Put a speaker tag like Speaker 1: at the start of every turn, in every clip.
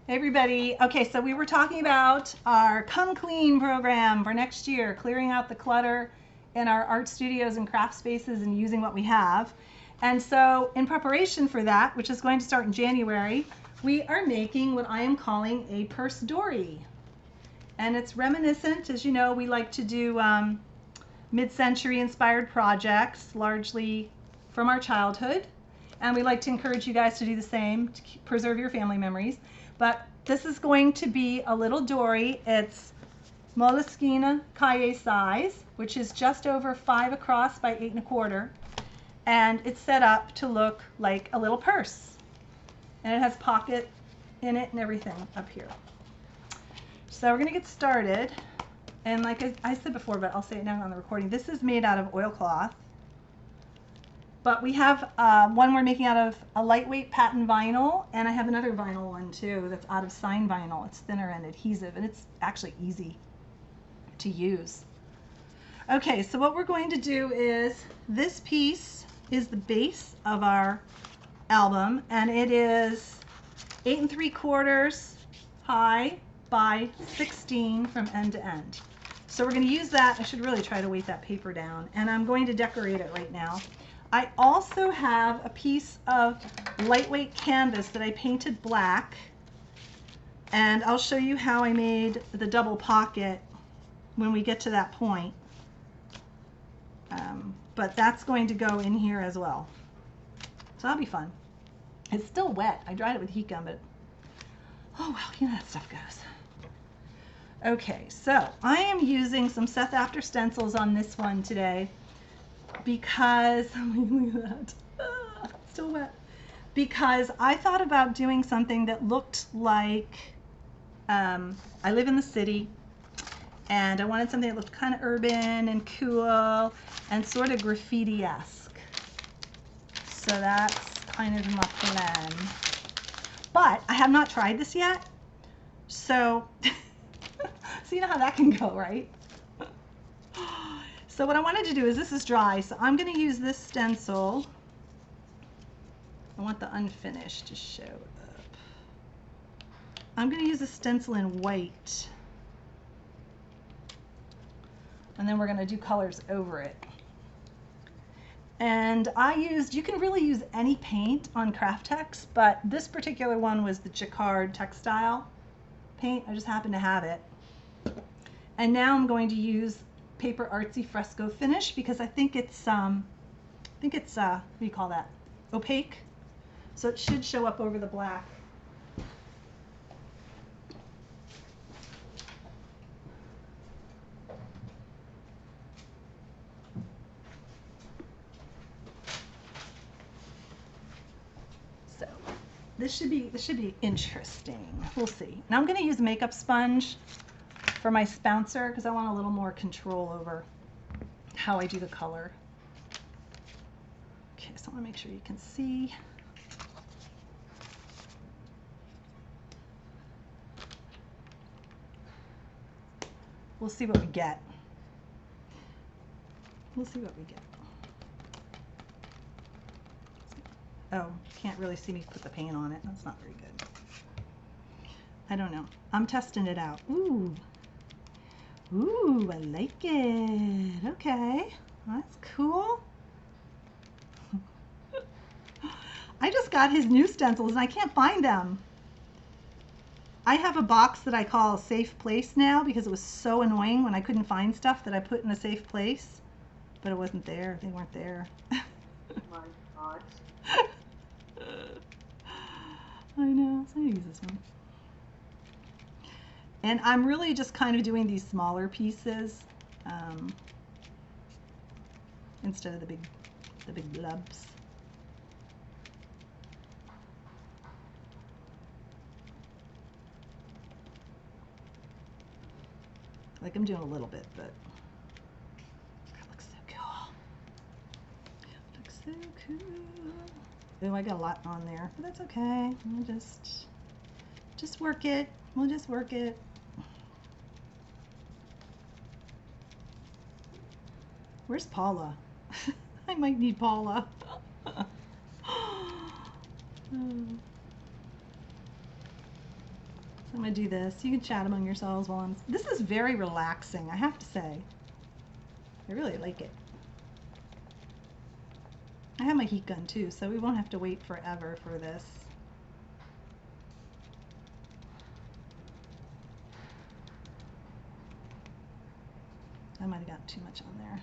Speaker 1: Hey everybody. Okay, so we were talking about our Come Clean program for next year, clearing out the clutter in our art studios and craft spaces and using what we have. And so, in preparation for that, which is going to start in January, we are making what I am calling a Purse-Dori. And it's reminiscent, as you know, we like to do mid-century inspired projects, largely from our childhood. And we like to encourage you guys to do the same to preserve your family memories. But this is going to be a little dory. It's Moleskine Cahier size, which is just over 5 across by 8 1/4. And it's set up to look like a little purse. And it has pocket in it and everything up here. So we're going to get started. And like I said before, but I'll say it now on the recording, this is made out of oilcloth. But we have one we're making out of a lightweight patent vinyl, and I have another vinyl one too that's out of sign vinyl. It's thinner and adhesive, and it's actually easy to use. Okay, so what we're going to do is, this piece is the base of our album, and it is 8 3/4 high by 16 from end to end. So we're going to use that. I should really try to weight that paper down, and I'm going to decorate it right now. I also have a piece of lightweight canvas that I painted black, and I'll show you how I made the double pocket when we get to that point. But that's going to go in here as well. So that'll be fun. It's still wet. I dried it with heat gun, but oh well, you know how that stuff goes. Okay, so I am using some Seth After stencils on this one today because, look at that, still wet. Because I thought about doing something that looked like, I live in the city, and I wanted something that looked kind of urban and cool and sort of graffiti-esque. So that's kind of my plan. But I have not tried this yet, so so you know how that can go, right? So what I wanted to do is, this is dry, so I'm going to use this stencil. I want the unfinished to show up. I'm going to use a stencil in white, and then we're going to do colors over it. And you can really use any paint on Craftex, but this particular one was the Jacquard textile paint. I just happen to have it. And now I'm going to use Paper Artsy Fresco Finish because I think it's what do you call that? Opaque. So it should show up over the black. So this should be interesting. We'll see. Now I'm going to use a makeup sponge for my spouncer because I want a little more control over how I do the color. Okay, so I want to make sure you can see. We'll see what we get. We'll see what we get. Oh, can't really see me put the paint on it. That's not very good. I don't know. I'm testing it out. Ooh. Ooh, I like it. Okay, that's cool. I just got his new stencils and I can't find them. I have a box that I call a safe place now because it was so annoying when I couldn't find stuff that I put in a safe place, but it wasn't there. They weren't there.
Speaker 2: My God.
Speaker 1: I know, so I'm gonna use this one. And I'm really just kind of doing these smaller pieces instead of the big blobs. Like I'm doing a little bit, but that looks so cool. Looks so cool. Oh, I got a lot on there, but that's okay. We'll just work it. We'll just work it. Where's Paula? I might need Paula. I'm gonna do this. You can chat among yourselves while I'm. This is very relaxing, I have to say. I really like it. I have my heat gun too, so we won't have to wait forever for this. I might have got too much on there.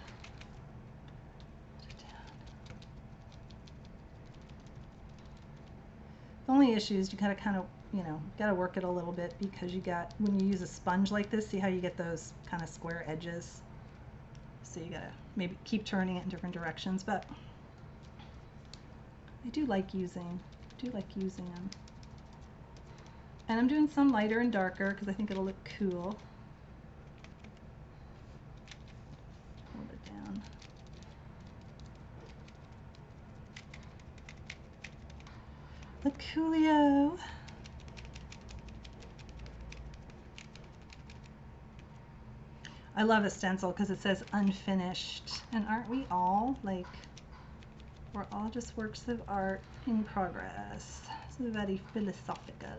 Speaker 1: Put it down. The only issue is you gotta kind of, you know, gotta work it a little bit because you got, when you use a sponge like this, see how you get those kind of square edges? So you gotta maybe keep turning it in different directions, but I do like using them. And I'm doing some lighter and darker because I think it'll look cool. Hold it down. Look coolio. I love a stencil because it says unfinished. And aren't we all? Like, we're all just works of art in progress. It's very philosophical.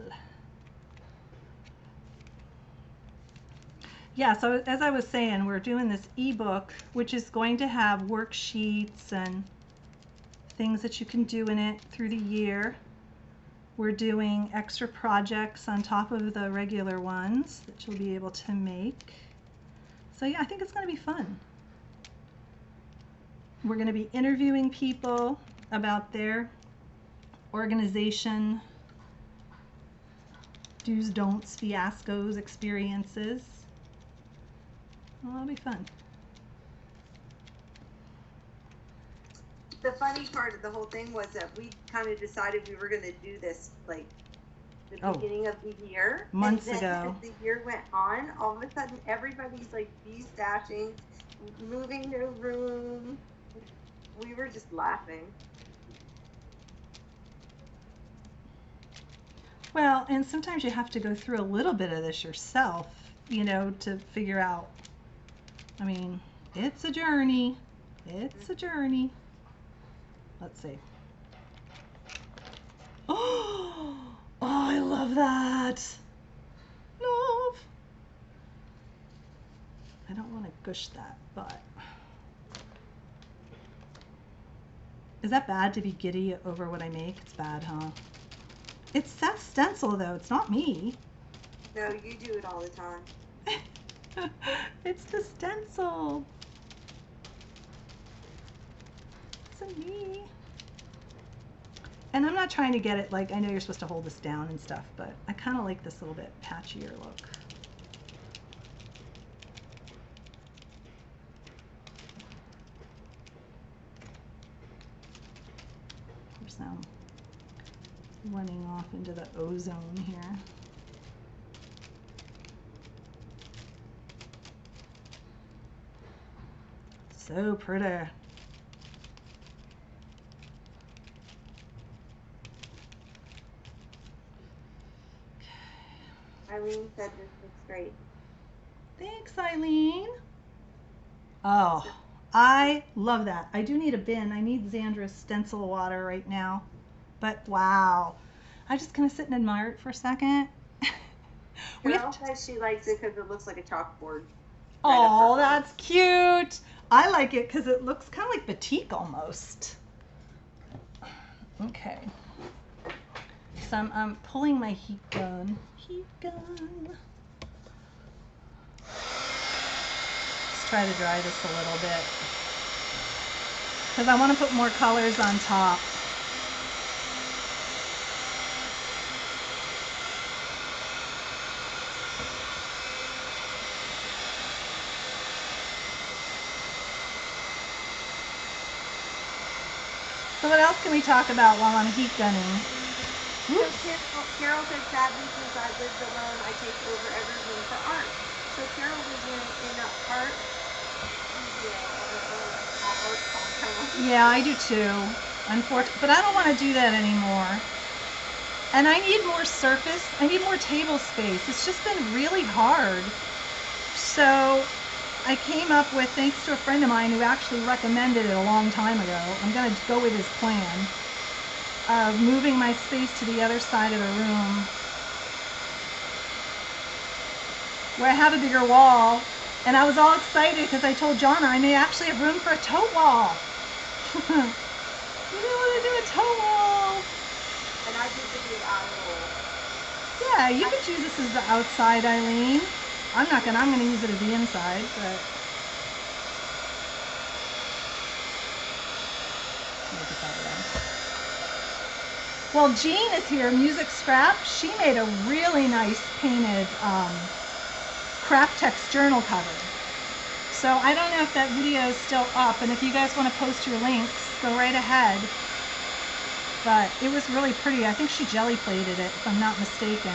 Speaker 1: Yeah, so as I was saying, we're doing this ebook, which is going to have worksheets and things that you can do in it through the year. We're doing extra projects on top of the regular ones that you'll be able to make. So yeah, I think it's going to be fun. We're going to be interviewing people about their organization, do's, don'ts, fiascos, experiences. Well, that'll be fun.
Speaker 2: The funny part of the whole thing was that we kind of decided we were going to do this like the beginning of the year.
Speaker 1: Months
Speaker 2: and then
Speaker 1: ago.
Speaker 2: As the year went on, all of a sudden everybody's like de-stashing, moving their room. We were just laughing.
Speaker 1: Well, and sometimes you have to go through a little bit of this yourself, you know, to figure out. I mean, it's a journey. It's a journey. Let's see. Oh, I love that. Love. I don't want to gush that, but. Is that bad to be giddy over what I make? It's bad, huh? It's that stencil, though. It's not me.
Speaker 2: No, you do it all the time.
Speaker 1: It's the stencil. It's a me. And I'm not trying to get it like, I know you're supposed to hold this down and stuff, but I kind of like this little bit patchier look. Of course, now I'm running off into the ozone here. So pretty.
Speaker 2: Eileen said this looks great.
Speaker 1: Thanks, Eileen. Oh, I love that. I do need a bin. I need Xandra's stencil water right now. But wow. I'm just going to sit and admire it for a second.
Speaker 2: Carol says she likes it because it looks like a chalkboard.
Speaker 1: Oh, that's cute. I like it because it looks kind of like batik almost. Okay. So I'm pulling my heat gun. Heat gun. Let's try to dry this a little bit. Because I want to put more colors on top. So what else can we talk about while I'm heat gunning?
Speaker 2: So Carol said, sadly, since I lived alone, I take over every room for art. So Carol was in an art studio.
Speaker 1: Yeah, I do too. Unfortunately, but I don't want to do that anymore. And I need more surface. I need more table space. It's just been really hard. So I came up with, thanks to a friend of mine who actually recommended it a long time ago, I'm going to go with his plan of moving my space to the other side of the room where I have a bigger wall. And I was all excited because I told Jonna I may actually have room for a tote wall. We didn't want to do a tote wall.
Speaker 2: And I did the big owl.
Speaker 1: Yeah, you could use this as the outside, Eileen. I'm gonna use it as the inside, but. Make it that way. Well, Jean is here, Music Scrap. She made a really nice painted craft text journal cover. So I don't know if that video is still up, and if you guys want to post your links, go right ahead. But it was really pretty. I think she jelly plated it, if I'm not mistaken.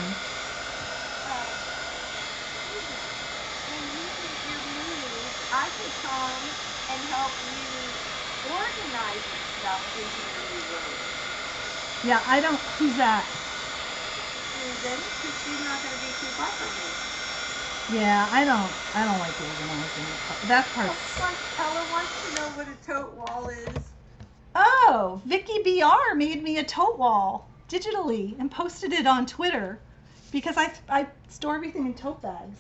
Speaker 2: When you make your move, I can come and help you organize stuff into your new room.
Speaker 1: Yeah, I don't. Who's that?
Speaker 2: Susan, because she's not going to be too far from me.
Speaker 1: Yeah, I don't like organizing. That part's.
Speaker 2: Ella wants to know what a tote wall is.
Speaker 1: Oh, Vicky BR made me a tote wall digitally and posted it on Twitter because I store everything in tote bags.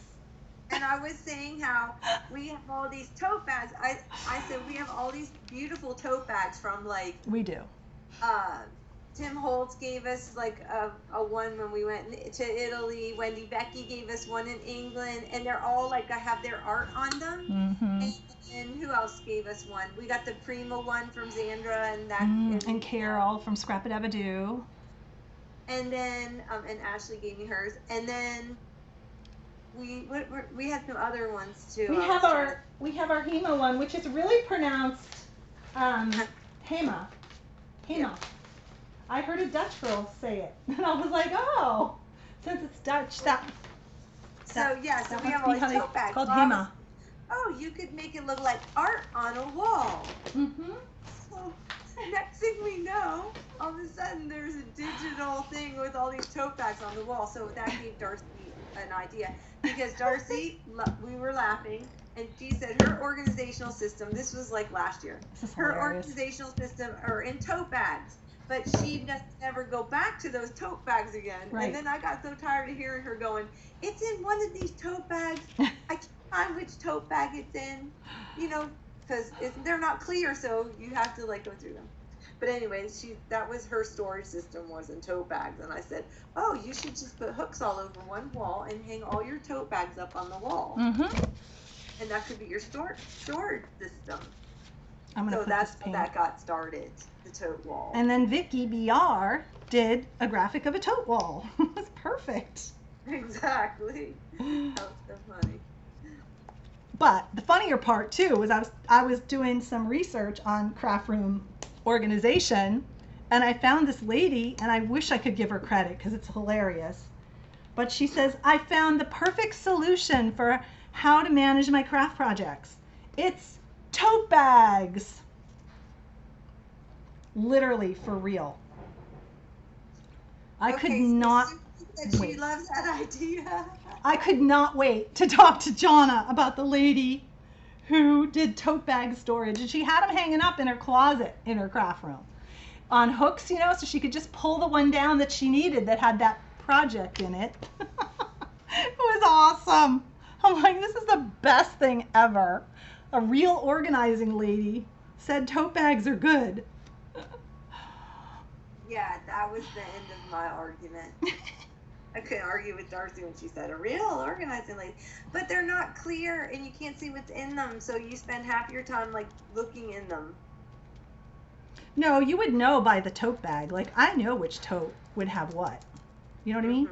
Speaker 2: And I was saying how we have all these tote bags. I said we have all these beautiful tote bags from like.
Speaker 1: We do.
Speaker 2: Tim Holtz gave us like a one when we went to Italy. Wendy Becky gave us one in England, and they're all like I have their art on them.
Speaker 1: Mm-hmm.
Speaker 2: And who else gave us one? We got the Prima one from Xandra, and that.
Speaker 1: And Carol from Scrappy Dabadoo.
Speaker 2: And then and Ashley gave me hers, and then we had some other ones too.
Speaker 1: We have our Hema one, which is really pronounced Hema.
Speaker 2: Yeah.
Speaker 1: I heard a Dutch girl say it, and I was like, oh, since it's Dutch, that.
Speaker 2: So we have all these tote bags.
Speaker 1: It's called Hema.
Speaker 2: Oh, you could make it look like art on a wall.
Speaker 1: Mm-hmm.
Speaker 2: So next thing we know, all of a sudden there's a digital thing with all these tote bags on the wall. So that gave Darcy an idea, because Darcy, we were laughing, and she said her organizational system. This was like last year. Her organizational system are in tote bags. But she doesn't ever go back to those tote bags again.
Speaker 1: Right.
Speaker 2: And then I got so tired of hearing her going, it's in one of these tote bags. I can't find which tote bag it's in, because they're not clear, so you have to like go through them. But anyway, that was her storage system, was in tote bags. And I said, oh, you should just put hooks all over one wall and hang all your tote bags up on the wall.
Speaker 1: Mm-hmm.
Speaker 2: And that could be your storage system.
Speaker 1: So
Speaker 2: that's how that got started, the tote wall.
Speaker 1: And then Vicky BR did a graphic of a tote wall. It was perfect.
Speaker 2: Exactly. That was so funny.
Speaker 1: But the funnier part too was I was doing some research on craft room organization, and I found this lady, and I wish I could give her credit because it's hilarious. But she says, I found the perfect solution for how to manage my craft projects. It's tote bags. Literally, for real. I could not wait.
Speaker 2: She loves that idea.
Speaker 1: I could not wait to talk to Jonna about the lady who did tote bag storage. And she had them hanging up in her closet in her craft room on hooks, so she could just pull the one down that she needed that had that project in it. It was awesome. I'm like, this is the best thing ever. A real organizing lady said tote bags are good.
Speaker 2: Yeah, that was the end of my argument. I couldn't argue with Darcy when she said a real organizing lady. But they're not clear, and you can't see what's in them, so you spend half your time like looking in them.
Speaker 1: No, you would know by the tote bag. Like, I know which tote would have what. You know what I mean?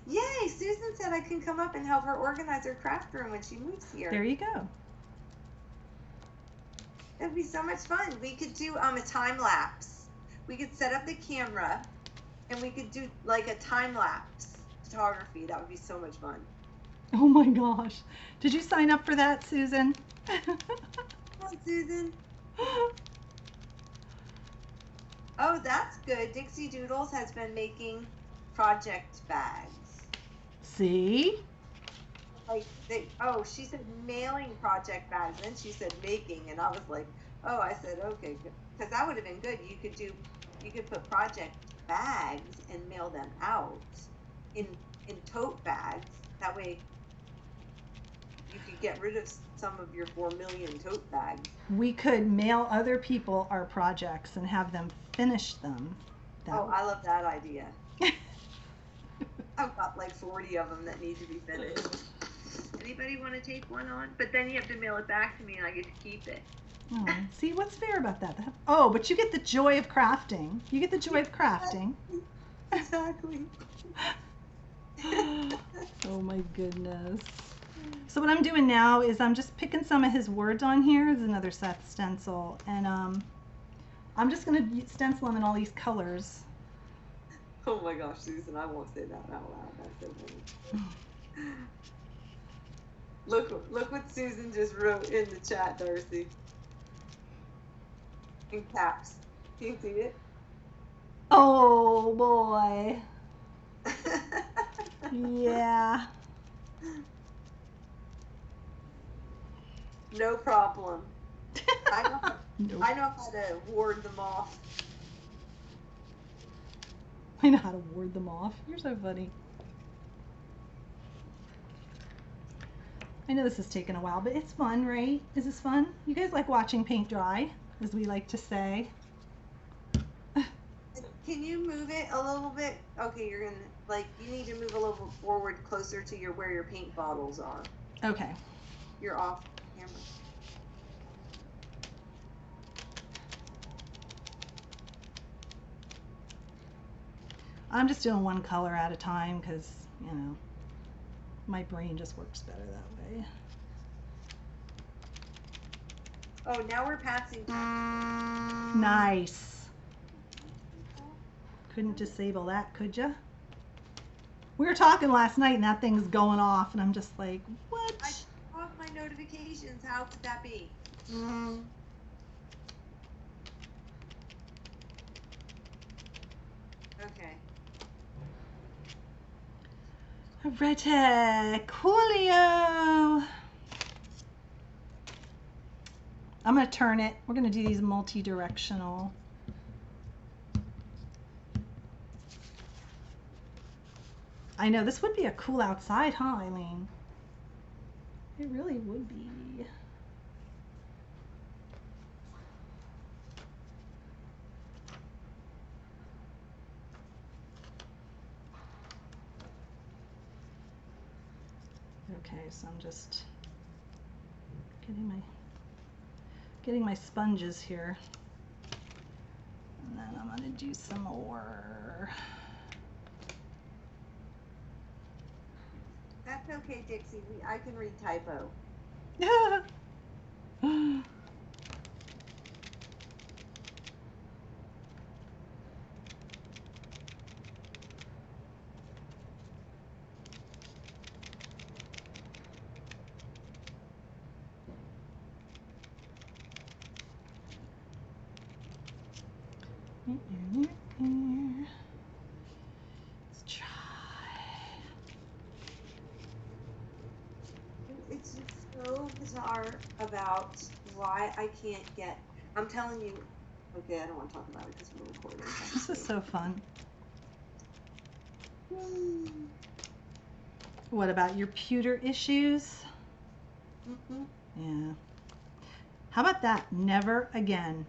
Speaker 2: Yay! Susan said I can come up and help her organize her craft room when she moves here.
Speaker 1: There you go.
Speaker 2: It'd be so much fun. We could do a time lapse. We could set up the camera, and we could do like a time lapse photography. That would be so much fun.
Speaker 1: Oh my gosh! Did you sign up for that, Susan?
Speaker 2: Come on, Susan. Oh, that's good. Dixie Doodles has been making project bags.
Speaker 1: See?
Speaker 2: She said mailing project bags, and then she said making, and I was like, oh, I said, okay, because that would have been good. You could put project bags and mail them out. in tote bags. That way you could get rid of some of your 4 million tote bags.
Speaker 1: We could mail other people our projects and have them finish them.
Speaker 2: I love that idea. I've got like 40 of them that need to be finished. Anybody want to take one on? But then you have to mail it back to me and I get to keep it.
Speaker 1: Oh, see, what's fair about that? Oh, but you get the joy of crafting. You get the joy of crafting.
Speaker 2: Exactly.
Speaker 1: Oh my goodness. So what I'm doing now is I'm just picking some of his words on here. There's another Seth stencil. And I'm just going to stencil them in all these colors.
Speaker 2: Oh my gosh, Susan, I won't say that out loud. That's so funny. Look what Susan just wrote in the chat, Darcy. In caps. Can you see it?
Speaker 1: Oh boy. Yeah.
Speaker 2: No problem. I know,
Speaker 1: Nope.
Speaker 2: I know how to ward them off.
Speaker 1: I know how to ward them off. You're so funny. I know this has taken a while, but it's fun, right? Is this fun? You guys like watching paint dry, as we like to say.
Speaker 2: Can you move it a little bit? Okay, you're gonna, like, you need to move a little bit forward closer to where your paint bottles are.
Speaker 1: Okay.
Speaker 2: You're off camera.
Speaker 1: I'm just doing one color at a time because, you know, my brain just works better that way.
Speaker 2: Oh, now we're passing.
Speaker 1: Nice. Couldn't disable that, could ya? We were talking last night and that thing's going off and I'm just like, what?
Speaker 2: I off my notifications. How could that be? Okay.
Speaker 1: Alrighty, coolio. I'm going to turn it. We're going to do these multi-directional. I know, this would be a cool outside, huh, Eileen? It really would be. Okay, so I'm just getting my sponges here. And then I'm going to do some more.
Speaker 2: That's okay, Dixie. I can read typo.
Speaker 1: Let's try.
Speaker 2: It's just so bizarre about why I can't get. I'm telling you. Okay, I don't want to talk about it because we're recording.
Speaker 1: This is so fun. What about your pewter issues?
Speaker 2: Mm-hmm.
Speaker 1: Yeah. How about that? Never again.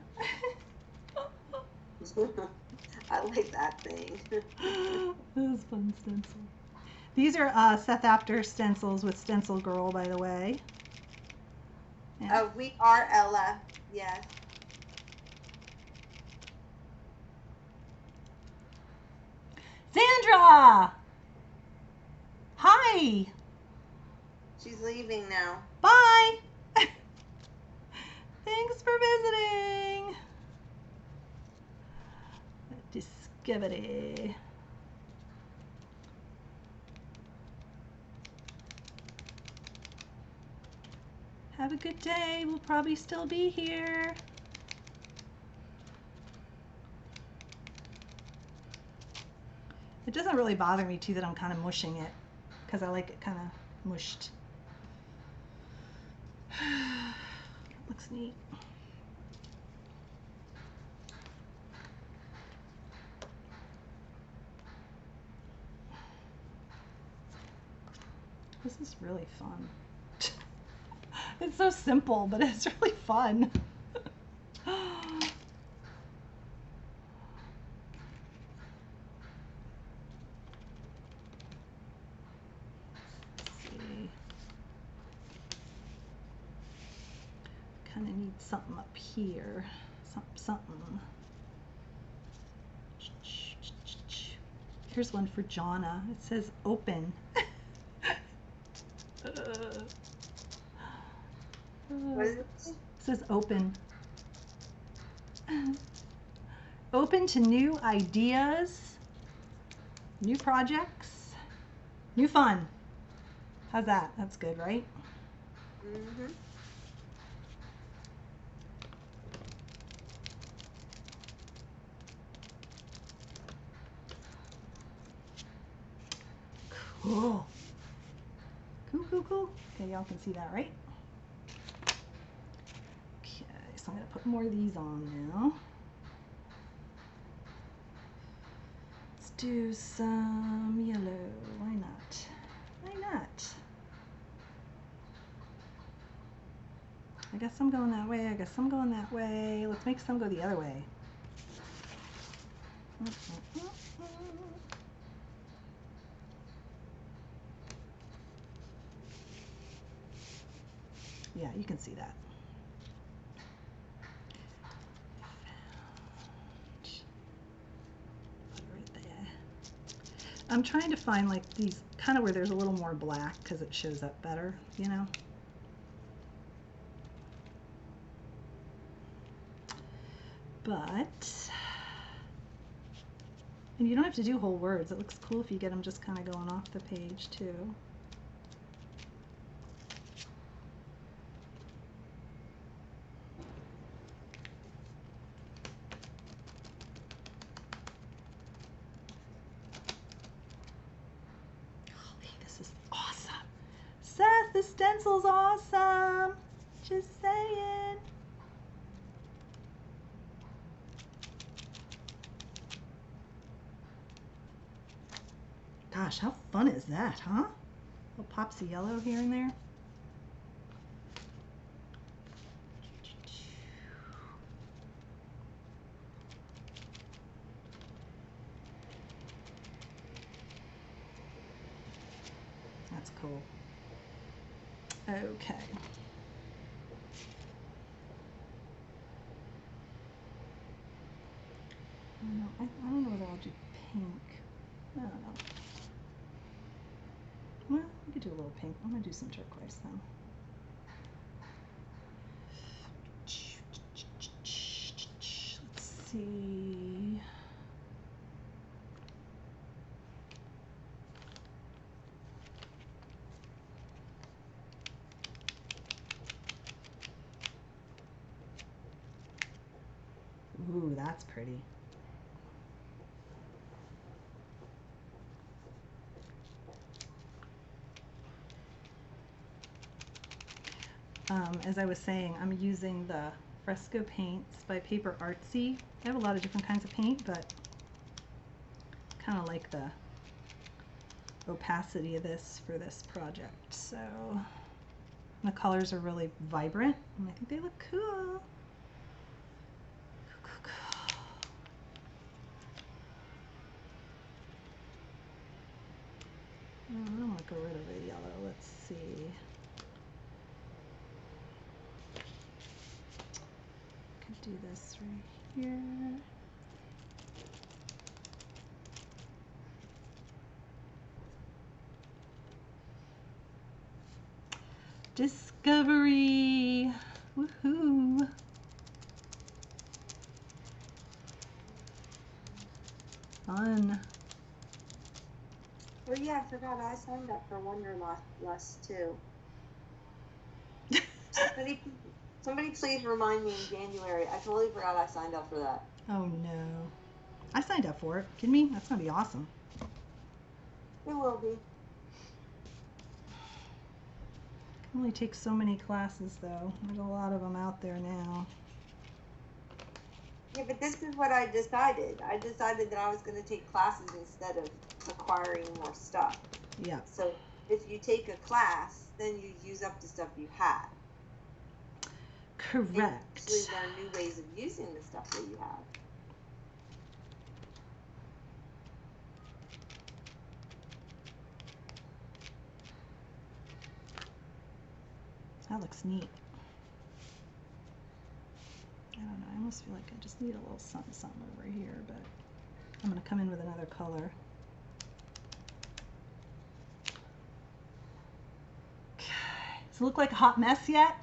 Speaker 2: I like that thing.
Speaker 1: That was fun stencil. These are Seth Apter stencils with Stencil Girl, by the way. Yeah.
Speaker 2: We are Ella. Yes.
Speaker 1: Sandra! Hi!
Speaker 2: She's leaving now.
Speaker 1: Bye! Thanks for visiting! Discovery. Have a good day. We'll probably still be here. It doesn't really bother me too that I'm kind of mushing it because I like it kind of mushed. Looks neat. This is really fun. It's so simple, but it's really fun. Kind of need something up here. Something. Here's one for Jonna. It says open.
Speaker 2: What is it?
Speaker 1: It says open. Open to new ideas, new projects, new fun. How's that? That's good, right?
Speaker 2: Mm-hmm.
Speaker 1: Cool. Cool. Okay, y'all can see that, right? Okay, so I'm gonna put more of these on now. Let's do some yellow. Why not? Why not? I guess I'm going that way. I guess I'm going that way. Let's make some go the other way. Yeah, you can see that. Put it right there. I'm trying to find like these kind of where there's a little more black because it shows up better, you know? But, and you don't have to do whole words. It looks cool if you get them just kind of going off the page too. Golly, this is awesome. Seth, the stencil's awesome. Just saying. Gosh, how fun is that, huh? Little pops of yellow here and there. That's cool. Okay. I don't know whether I'll do pink. I don't know. Well, we could do a little pink. I'm gonna do some turquoise though. Let's see. Ooh, that's pretty. As I was saying, I'm using the fresco paints by Paper Artsy. I have a lot of different kinds of paint, but kind of like the opacity of this for this project. So the colors are really vibrant, and I think they look cool. I don't want to go rid of the yellow. Let's see. Could do this right here. Discovery! Woohoo! Fun.
Speaker 2: Oh yeah, I forgot I signed up for Wanderlust too. Somebody please remind me in January. I totally forgot I signed up for that.
Speaker 1: Oh no. I signed up for it. Kidding me? That's gonna be awesome.
Speaker 2: It will be.
Speaker 1: Can only take so many classes though. There's a lot of them out there now.
Speaker 2: Yeah, but this is what I decided. I decided that I was going to take classes instead of acquiring more stuff.
Speaker 1: Yeah.
Speaker 2: So if you take a class, then you use up the stuff you had.
Speaker 1: Correct.
Speaker 2: And you actually learn new ways of using the stuff that you have.
Speaker 1: That looks neat. I don't know, I almost feel like I just need a little something, something over here, but I'm gonna come in with another color. Okay, does it look like a hot mess yet?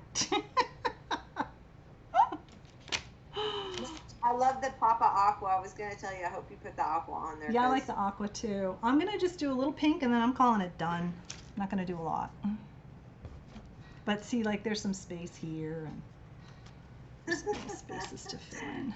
Speaker 2: I love the Papa Aqua. I was going to tell you, I hope you put the aqua on there.
Speaker 1: Yeah, I like the aqua too. I'm gonna just do a little pink and then I'm calling it done. I'm not gonna do a lot. But see, like there's some space here and there's some little spaces to fill in.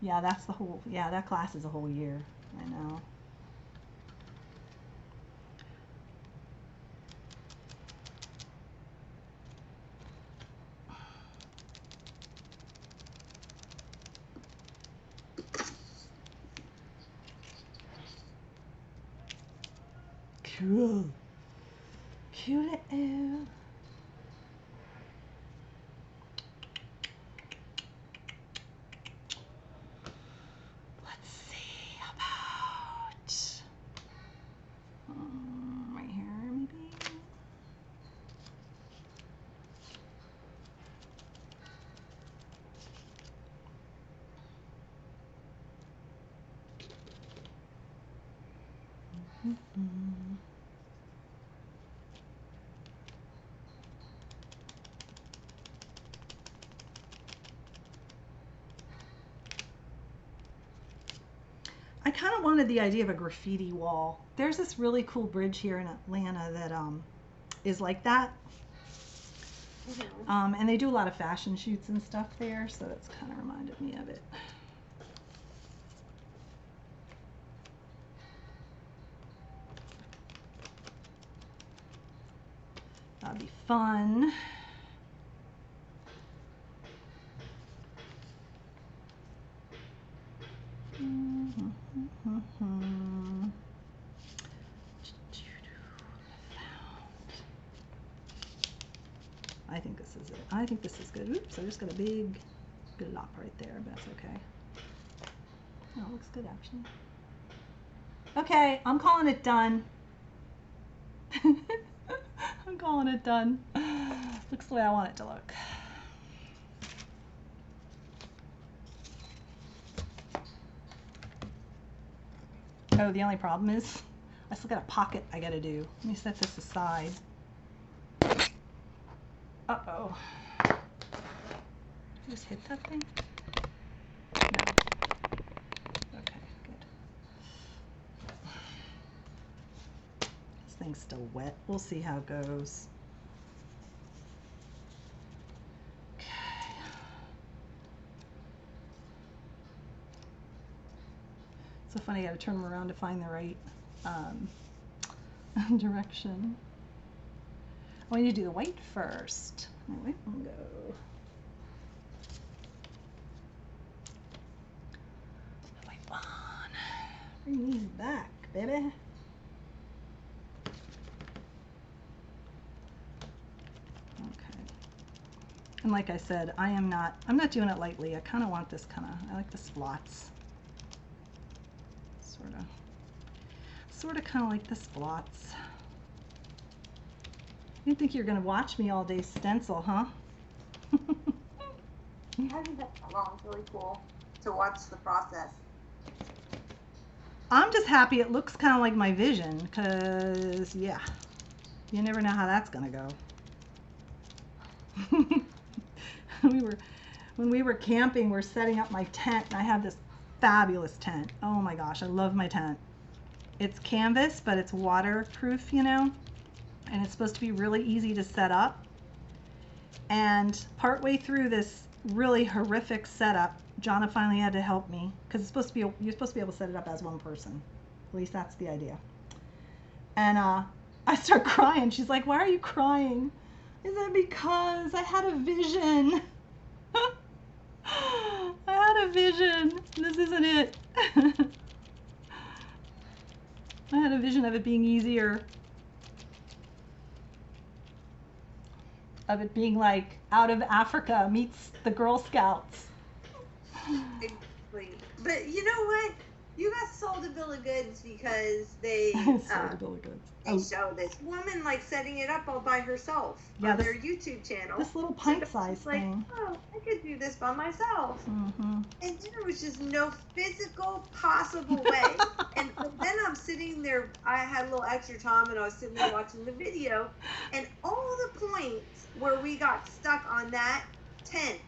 Speaker 1: Yeah, that's the whole, yeah, that class is a whole year. I know. Cool. Cute. Let's see about right here, maybe. I kind of wanted the idea of a graffiti wall. There's this really cool bridge here in Atlanta that is like that. And they do a lot of fashion shoots and stuff there, so that's kind of reminded me of it. That'd be fun. I think this is it. I think this is good. Oops, I just got a big glop right there, but that's okay. Oh, it looks good actually. Okay, I'm calling it done. I'm calling it done. Looks the way I want it to look. Oh, the only problem is I still got a pocket I gotta do. Let me set this aside. Uh-oh. Did you just hit that thing? No. Okay, good. This thing's still wet. We'll see how it goes. Okay. So funny, I gotta turn them around to find the right direction. I need to do the white first. The white one go. The white one. Bring these back, baby. Okay. And like I said, I'm not doing it lightly. I kind of want this I like the splots. Sort of kind of like the splots. You think you're going to watch me all day stencil, huh?
Speaker 2: I think that's long. It's really cool to watch the process.
Speaker 1: I'm just happy it looks kind of like my vision, because, yeah, you never know how that's going to go. When we were camping, we're setting up my tent, and I have this fabulous tent. Oh my gosh, I love my tent. It's canvas, but it's waterproof, you know, and it's supposed to be really easy to set up. And partway through this really horrific setup, Jonna finally had to help me, because you're supposed to be able to set it up as one person. At least that's the idea. And I start crying. She's like, "Why are you crying?" I said, "Because I had a vision." I had a vision. This isn't it. I had a vision of it being easier. Of it being like Out of Africa meets the Girl Scouts.
Speaker 2: Exactly. But you know what? You got sold a bill of goods because they
Speaker 1: Sold a bill of goods.
Speaker 2: they show this woman like setting it up all by herself on their YouTube channel.
Speaker 1: This little pint-sized
Speaker 2: like,
Speaker 1: thing.
Speaker 2: oh, I could do this by myself.
Speaker 1: Mm-hmm.
Speaker 2: And there was just no physical possible way. And then I'm sitting there. I had a little extra time, and I was sitting there watching the video, and all the points where we got stuck on that tent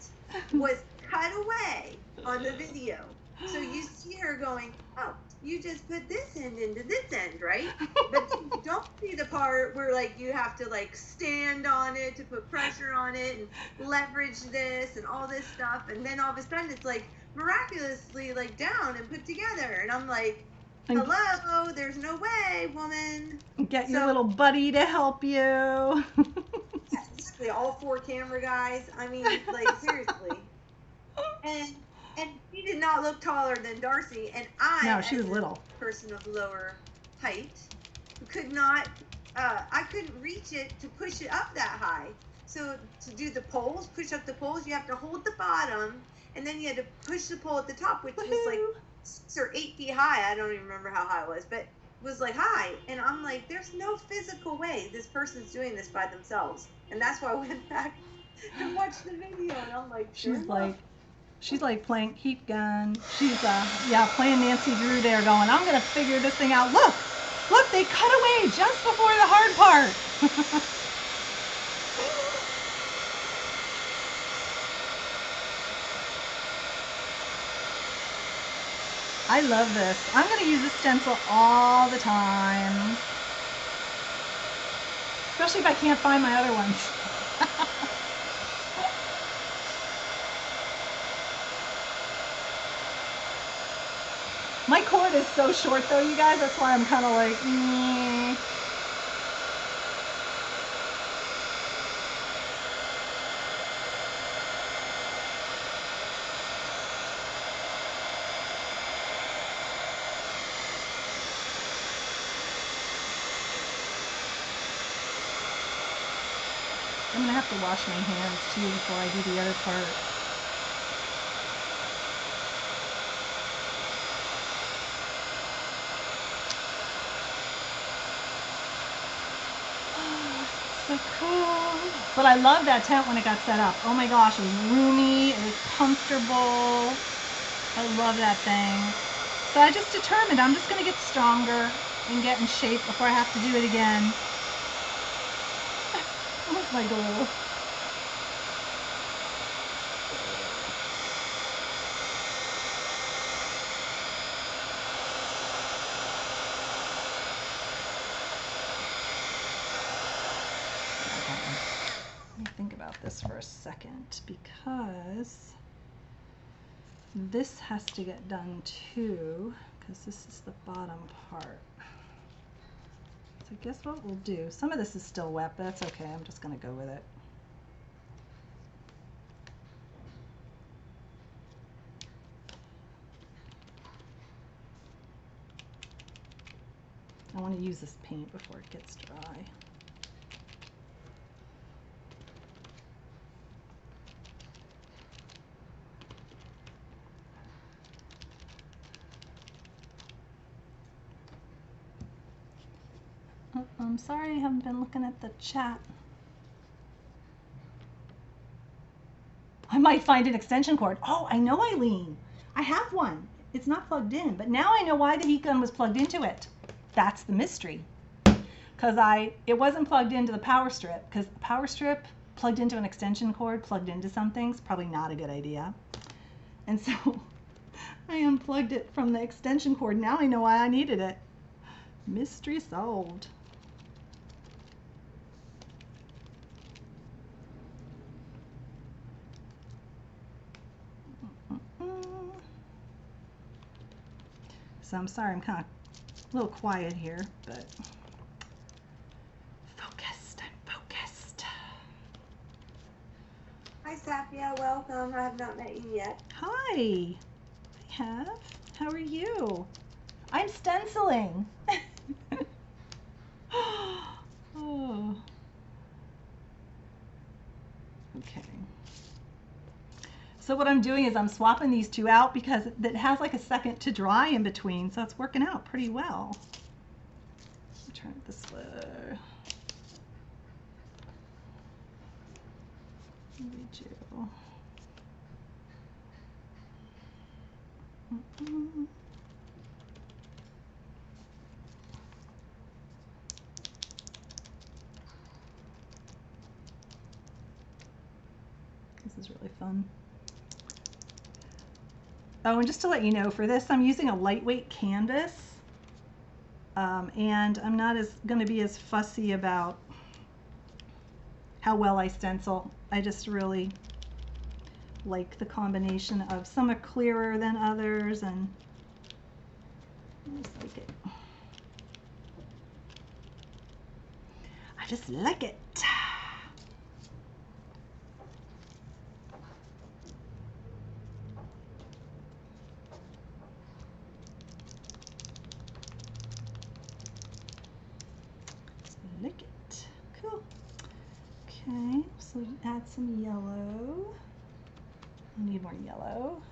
Speaker 2: was cut away on the video. So you see her going, oh, you just put this end into this end, right? But you don't see the part where like you have to like stand on it to put pressure on it and leverage this and all this stuff. And then all of a sudden it's like miraculously like down and put together. And I'm like, hello, there's no way, woman.
Speaker 1: Get your little buddy to help you.
Speaker 2: Exactly, all 4 camera guys. I mean, like seriously. And she did not look taller than Darcy, and
Speaker 1: No, she was little.
Speaker 2: Person of lower height, could not. I couldn't reach it to push it up that high. So to do the poles, push up the poles, you have to hold the bottom, and then you had to push the pole at the top, which was like 6 or 8 feet high. I don't even remember how high it was, but it was like high. And I'm like, there's no physical way this person's doing this by themselves. And that's why I went back and watched the video, and I'm like,
Speaker 1: She's like playing heat gun. She's playing Nancy Drew there going, I'm gonna figure this thing out. Look, they cut away just before the hard part. I love this. I'm gonna use this stencil all the time. Especially if I can't find my other ones. My cord is so short though, you guys, that's why I'm kind of like, I'm going to have to wash my hands too before I do the other part. So cool. But I love that tent when it got set up. Oh my gosh, it was roomy, it was comfortable. I love that thing. So I just determined I'm just going to get stronger and get in shape before I have to do it again. What's my goal? Let me think about this for a second, because this has to get done too, because this is the bottom part. So I guess what we'll do, some of this is still wet, but that's okay, I'm just going to go with it. I want to use this paint before it gets dry. Oh, I'm sorry, I haven't been looking at the chat. I might find an extension cord. Oh, I know, Eileen. I have one. It's not plugged in, but now I know why the heat gun was plugged into it. That's the mystery. Because it wasn't plugged into the power strip, because the power strip plugged into an extension cord, plugged into something's probably not a good idea. And so I unplugged it from the extension cord. Now I know why I needed it. Mystery solved. So I'm sorry, I'm kind of a little quiet here, but focused. I'm focused.
Speaker 2: I Hi, Safia. Welcome. I have not met you yet.
Speaker 1: Hi. I have. How are you? I'm stenciling. Oh. Okay. So what I'm doing is I'm swapping these two out because it has like a second to dry in between, so it's working out pretty well. Turn it this way. What do we do? This is really fun. Oh, and just to let you know, for this I'm using a lightweight canvas, and I'm not going to be as fussy about how well I stencil. I just really like the combination of some are clearer than others, and I just like it. I just like it. Like it. Cool. Okay, so add some yellow. I need more yellow.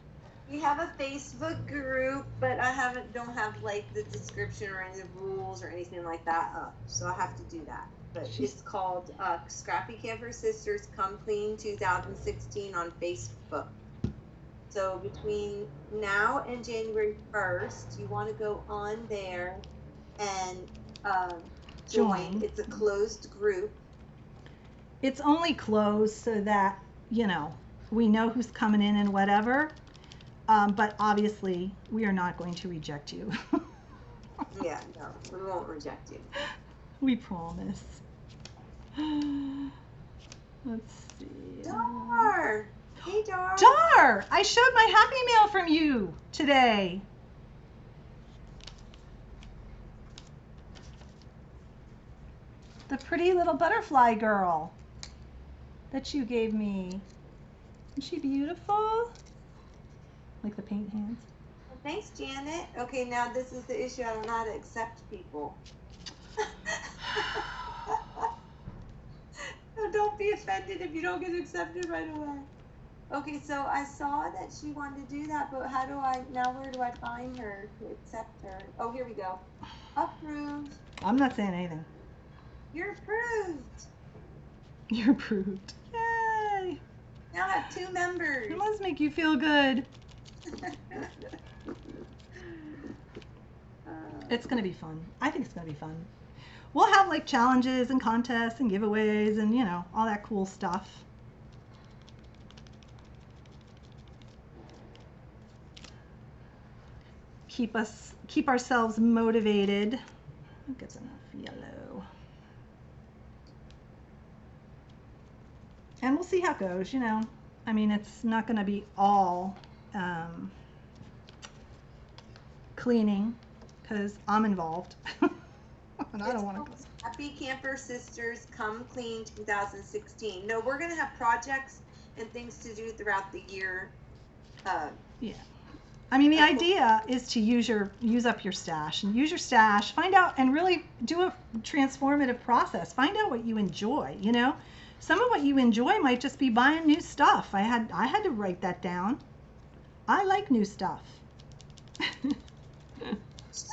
Speaker 2: We have a Facebook group, but I don't have like the description or any of the rules or anything like that up, so I have to do that. But it's called Scrappy Camper Sisters Come Clean 2016 on Facebook. So between now and January 1st, you want to go on there and join. It's a closed group.
Speaker 1: It's only closed so that, you know, we know who's coming in and whatever. But obviously, we are not going to reject you.
Speaker 2: Yeah, no, we won't reject you.
Speaker 1: We promise. Let's see.
Speaker 2: Dar! Hey, Dar!
Speaker 1: Dar! I showed my Happy Mail from you today. The pretty little butterfly girl that you gave me. Isn't she beautiful? Like the paint hands.
Speaker 2: Well, thanks, Janet. Okay, now this is the issue. I don't know how to accept people. So don't be offended if you don't get accepted right away. Okay, so I saw that she wanted to do that, but where do I find her to accept her? Oh, here we go. Approved.
Speaker 1: I'm not saying anything.
Speaker 2: You're approved.
Speaker 1: You're approved. Yay!
Speaker 2: Now I have 2 members.
Speaker 1: It must make you feel good. It's going to be fun. I think it's going to be fun. We'll have like challenges and contests and giveaways and, you know, all that cool stuff. Keep ourselves motivated. I think it's enough yellow. And we'll see how it goes, you know. I mean, it's not going to be all cleaning because I'm involved. And I don't want to.
Speaker 2: Happy Camper Sisters Come Clean 2016. No, we're going to have projects and things to do throughout the year.
Speaker 1: Yeah. I mean, the idea is to use up your stash and use your stash, find out and really do a transformative process. Find out what you enjoy, you know. Some of what you enjoy might just be buying new stuff. I had to write that down. I like new stuff.
Speaker 2: I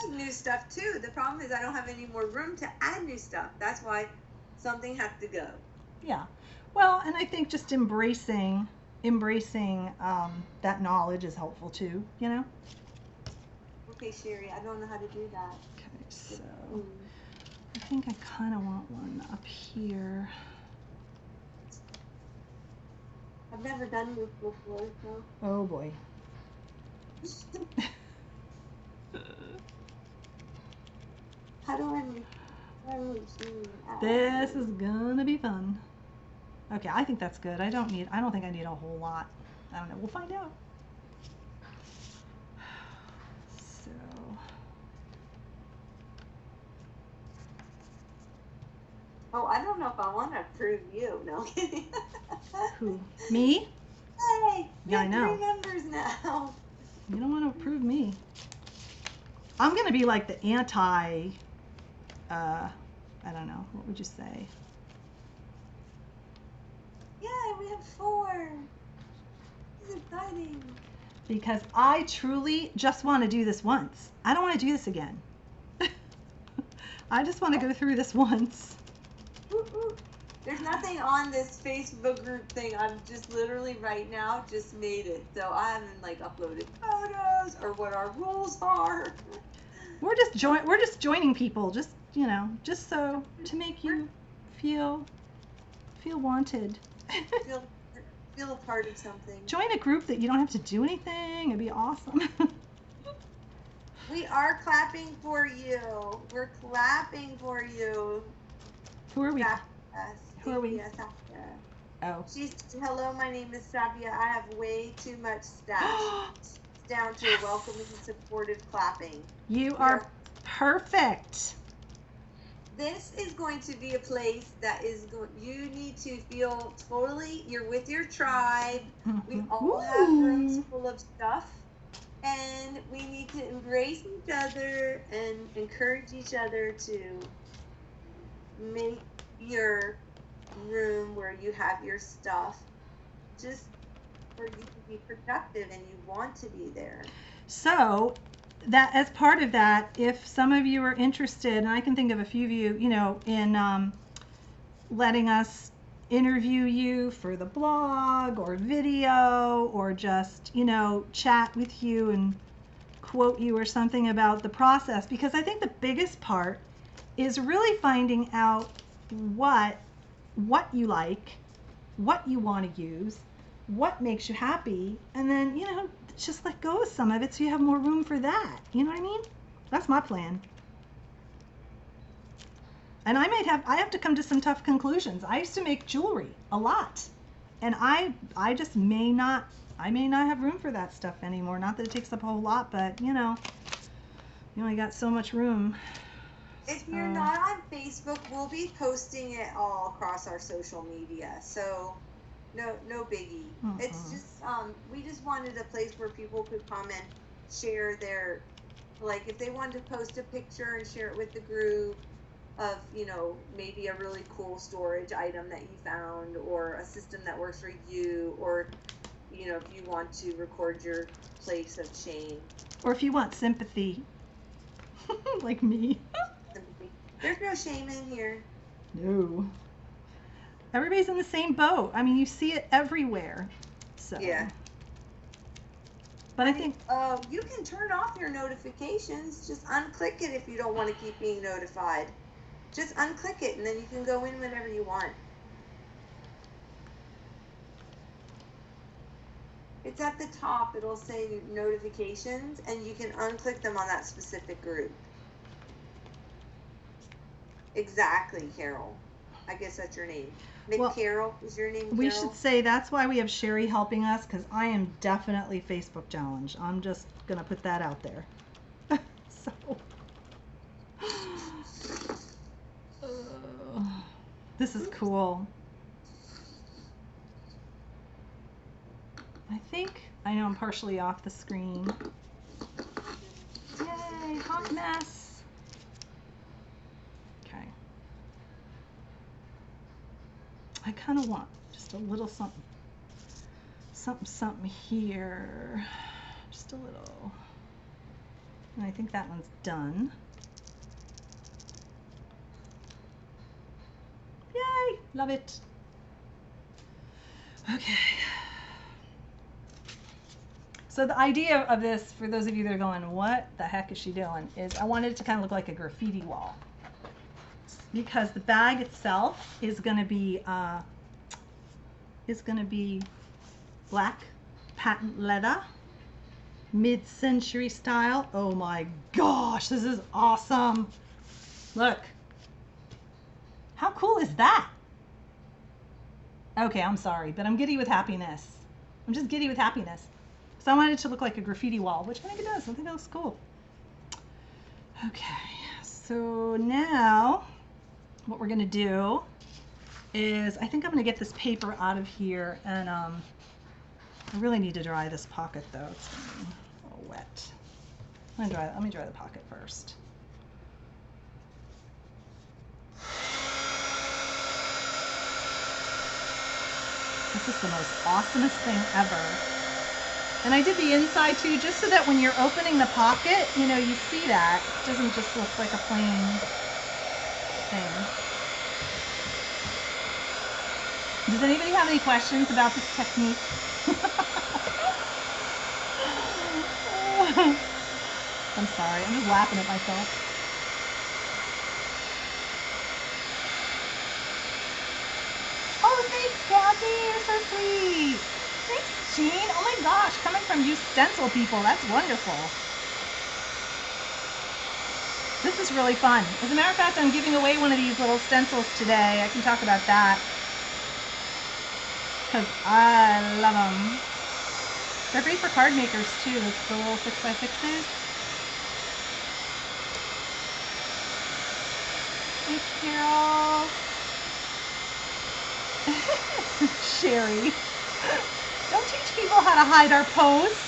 Speaker 2: like new stuff too. The problem is I don't have any more room to add new stuff. That's why something has to go.
Speaker 1: Yeah. Well, and I think just embracing that knowledge is helpful too, you know.
Speaker 2: Okay, Sherry, I don't know how to do that.
Speaker 1: Okay, so I think I kind of want one up here.
Speaker 2: I've never done this before, so.
Speaker 1: Oh boy.
Speaker 2: How do I
Speaker 1: This is gonna be fun. Okay, I think that's good. I don't think I need a whole lot. I don't know. We'll find out. So.
Speaker 2: Oh, I don't know if I want to approve you. No kidding.
Speaker 1: Who? Me?
Speaker 2: Hey, we
Speaker 1: Yeah, I
Speaker 2: have
Speaker 1: know.
Speaker 2: 3 members now.
Speaker 1: You don't want to approve me. I'm going to be like the anti, I don't know, what would you say?
Speaker 2: Yeah, we have 4. This is exciting.
Speaker 1: Because I truly just want to do this once. I don't want to do this again. I just want to go through this once.
Speaker 2: There's nothing on this Facebook group thing. I've just literally right now just made it. So I haven't like uploaded photos or what our rules are.
Speaker 1: We're just joining people, just, you know, just so to make you feel wanted.
Speaker 2: Feel a part of something.
Speaker 1: Join a group that you don't have to do anything. It'd be awesome.
Speaker 2: We are clapping for you. We're clapping for you.
Speaker 1: Who are we? Who are we?
Speaker 2: Yes,
Speaker 1: Oh.
Speaker 2: She's hello. My name is Savia. I have way too much stash. Down to a welcoming, supportive clapping.
Speaker 1: You are perfect.
Speaker 2: This is going to be a place that is you need to feel totally. You're with your tribe. We all have rooms full of stuff. And we need to embrace each other and encourage each other to make your room where you have your stuff just for you to be productive and you want to be there.
Speaker 1: So that as part of that, if some of you are interested, and I can think of a few of you, you know, in letting us interview you for the blog or video or just, you know, chat with you and quote you or something about the process, because I think the biggest part is really finding out what you like, what you want to use, what makes you happy, and then, you know, just let go of some of it so you have more room for that. You know what I mean? That's my plan. And I have to come to some tough conclusions. I used to make jewelry a lot, and I just may not have room for that stuff anymore. Not that it takes up a whole lot, but you know, you only got so much room.
Speaker 2: If you're not on Facebook, we'll be posting it all across our social media. So no biggie. It's just we just wanted a place where people could come and share their, like if they wanted to post a picture and share it with the group of, you know, maybe a really cool storage item that you found or a system that works for you, or you know, if you want to record your place of shame,
Speaker 1: or if you want sympathy like me.
Speaker 2: Sympathy. There's no shame in here.
Speaker 1: No, everybody's in the same boat. I mean, you see it everywhere. So
Speaker 2: yeah,
Speaker 1: but I think
Speaker 2: you can turn off your notifications. Just unclick it if you don't want to keep being notified. Just unclick it and then you can go in whenever you want. It's at the top. It'll say notifications and you can unclick them on that specific group. Exactly, Carol. I guess that's your name.
Speaker 1: Well,
Speaker 2: Carol is your name, Carol?
Speaker 1: We should say that's why we have Sherry helping us, because I am definitely Facebook challenged. I'm just going to put that out there. So... this is cool. I know I'm partially off the screen. Yay, hot mess. Okay. I kind of want just a little something here. Just a little. And I think that one's done. Yay, love it. Okay. So the idea of this, for those of you that are going, what the heck is she doing, is I wanted it to kind of look like a graffiti wall. Because the bag itself is going to be black patent leather, mid-century style. Oh my gosh, this is awesome. Look. How cool is that? Okay, I'm sorry, but I'm giddy with happiness. I'm just giddy with happiness. So I wanted it to look like a graffiti wall, which I think it does. I think that looks cool. Okay, so now what we're going to do is I think I'm going to get this paper out of here, and I really need to dry this pocket though. It's getting a little wet. Let me dry the pocket first. This is the most awesomest thing ever. And I did the inside too, just so that when you're opening the pocket, you know, you see that. It doesn't just look like a plain thing. Does anybody have any questions about this technique? I'm sorry, I'm just laughing at myself. Oh, thanks, Kathy, you're so sweet. Thanks, Jean. Oh my gosh, coming from you stencil people, that's wonderful. This is really fun. As a matter of fact, I'm giving away one of these little stencils today. I can talk about that, because I love them. They're great for card makers too, the little 6x6s. Hey, Carol. Sherry. Don't teach people how to hide our posts.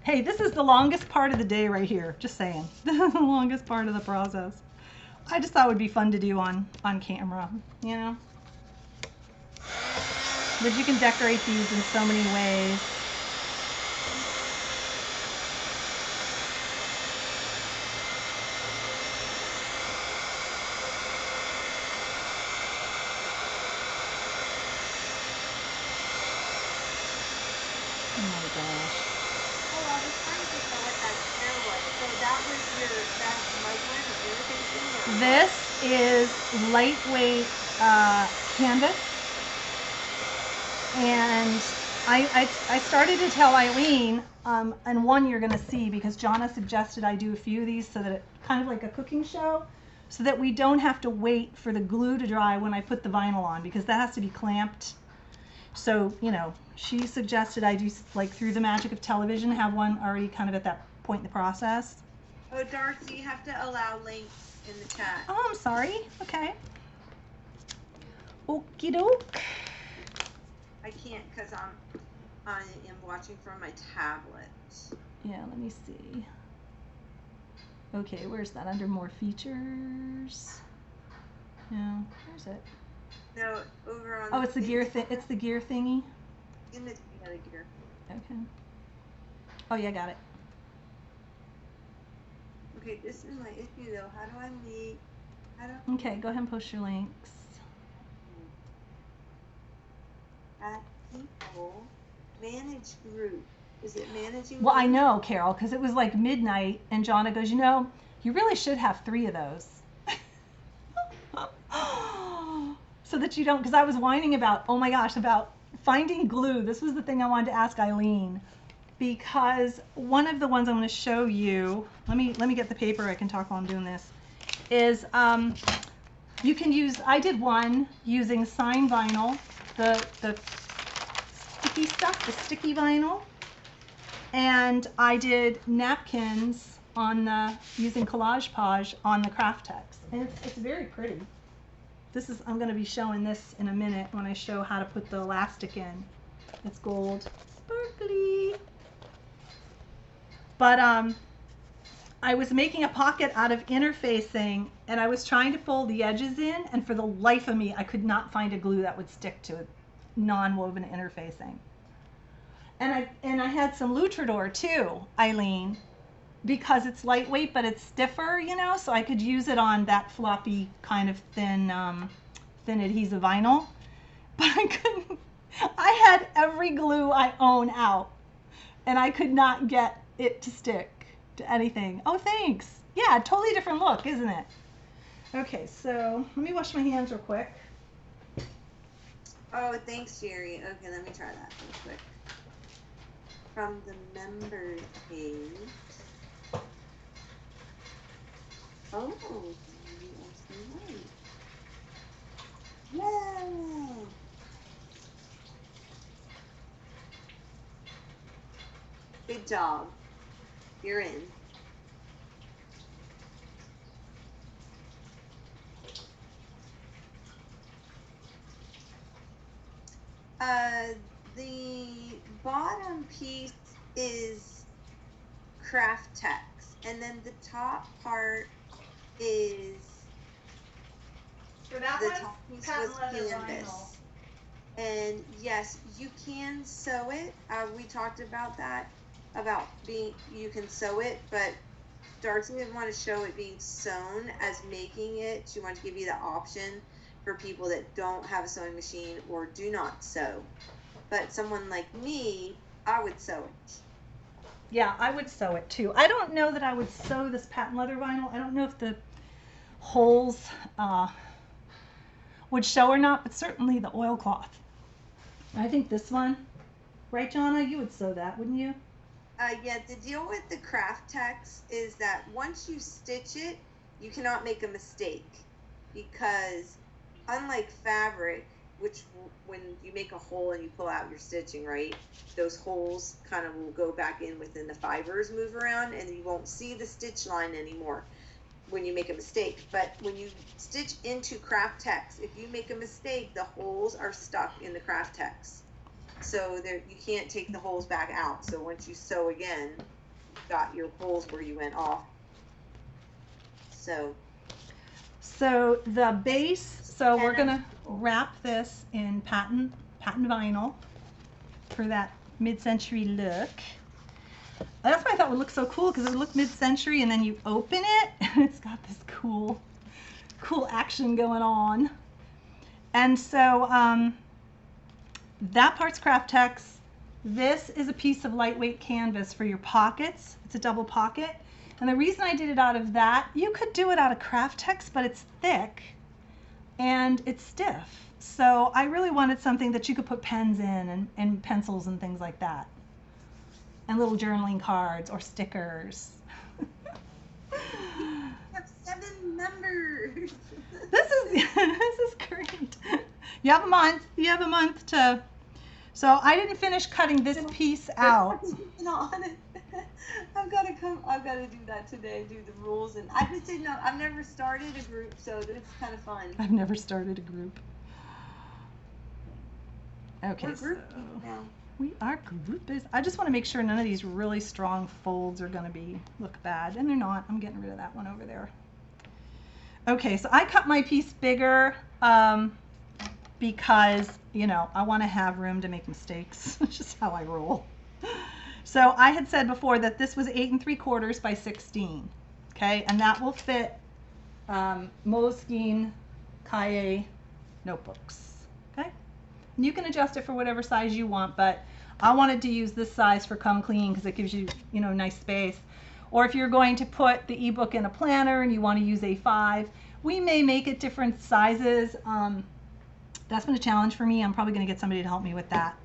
Speaker 1: Hey, this is the longest part of the day right here. Just saying. This is the longest part of the process. I just thought it would be fun to do on camera, you know? But you can decorate these in so many ways. Oh my gosh.
Speaker 2: Oh, I was trying to figure out what that chair was. So that was that's muslin or interfacing?
Speaker 1: This is lightweight canvas. And I started to tell Eileen, and one you're going to see because Jonna suggested I do a few of these so that it kind of like a cooking show, so that we don't have to wait for the glue to dry when I put the vinyl on, because that has to be clamped. So, you know, she suggested I do, like, through the magic of television, have one already kind of at that point in the process.
Speaker 2: Oh, Darcy, you have to allow links in the chat.
Speaker 1: Oh, I'm sorry. Okay. Okie doke.
Speaker 2: I can't because I am watching from my tablet.
Speaker 1: Yeah, let me see. Okay, where's that? Under more features? No, where's it?
Speaker 2: No, over on.
Speaker 1: Oh, it's the gear thing. It's the gear thingy.
Speaker 2: In the gear.
Speaker 1: Okay. Oh yeah, got it.
Speaker 2: Okay, this is my issue though. How do I make?
Speaker 1: Okay, go ahead and post your links.
Speaker 2: At people, manage group. Is it managing?
Speaker 1: Well, I know, Carol, because it was like midnight, and Jonna goes, you know, you really should have 3 of those. So that you don't, because I was whining about, oh my gosh, about finding glue. This was the thing I wanted to ask Eileen, because one of the ones I'm going to show you, let me get the paper, I can talk while I'm doing this, is you can use, I did one using sign vinyl, the sticky stuff, the sticky vinyl, and I did napkins on the, using Collage Page on the craft text, and it's very pretty. This is, I'm going to be showing this in a minute when I show how to put the elastic in. It's gold, sparkly. But I was making a pocket out of interfacing, and I was trying to fold the edges in, and for the life of me, I could not find a glue that would stick to non-woven interfacing. And I had some Luchador too, Eileen, because it's lightweight but it's stiffer, you know, so I could use it on that floppy kind of thin adhesive vinyl. But I couldn't. I had every glue I own out, and I could not get it to stick to anything. Oh, thanks. Yeah, totally different look, isn't it? Okay, so let me wash my hands real quick.
Speaker 2: Oh, thanks, Jerry. Okay, let me try that real quick. From the member page. Oh, yay! Good job. You're in. The bottom piece is craft text, and then the top part is
Speaker 1: For that
Speaker 2: the
Speaker 1: one,
Speaker 2: top piece
Speaker 1: patent
Speaker 2: was
Speaker 1: leather
Speaker 2: canvas.
Speaker 1: vinyl.
Speaker 2: And yes, you can sew it. We talked about that, about you can sew it, but Darcy didn't want to show it being sewn as making it. She wanted to give you the option for people that don't have a sewing machine or do not sew. But someone like me, I would sew it.
Speaker 1: Yeah, I would sew it too. I don't know that I would sew this patent leather vinyl. I don't know if the holes would show or not, but certainly the oilcloth. I think this one, right, Jonna? You would sew that, wouldn't you?
Speaker 2: Yeah, the deal with the craft text is that once you stitch it, you cannot make a mistake, because unlike fabric, which when you make a hole and you pull out your stitching, right, those holes kind of will go back in within the fibers, move around, and you won't see the stitch line anymore when you make a mistake. But when you stitch into craft text, if you make a mistake, the holes are stuck in the craft text. So there, you can't take the holes back out. So once you sew again, you've got your holes where you went off. So
Speaker 1: the base, so we're gonna wrap this in patent vinyl for that mid-century look. That's why I thought it would look so cool, because it would look mid-century, and then you open it and it's got this cool action going on. And so that part's craft text. This is a piece of lightweight canvas for your pockets. It's a double pocket. And the reason I did it out of that, you could do it out of craft text, but it's thick and it's stiff. So I really wanted something that you could put pens in and pencils and things like that. And little journaling cards or stickers.
Speaker 2: I have 7 members.
Speaker 1: This is great. You have a month. You have a month to. So I didn't finish cutting this piece out.
Speaker 2: I've got to do that today. Do the rules, and I just didn't know. I've never started a group, so it's kind of fun.
Speaker 1: I've never started a group. Okay,
Speaker 2: We're group
Speaker 1: so
Speaker 2: now.
Speaker 1: we are groupies. I just want to make sure none of these really strong folds are going to look bad, and they're not. I'm getting rid of that one over there. Okay, so I cut my piece bigger because, you know, I want to have room to make mistakes. That's just how I roll. So I had said before that this was 8 3/4 by 16. Okay, and that will fit Moleskine Cahier notebooks. Okay, and you can adjust it for whatever size you want, but I wanted to use this size for Come Clean because it gives you, you know, nice space. Or if you're going to put the ebook in a planner and you want to use A5, we may make it different sizes. That's been a challenge for me. I'm probably going to get somebody to help me with that.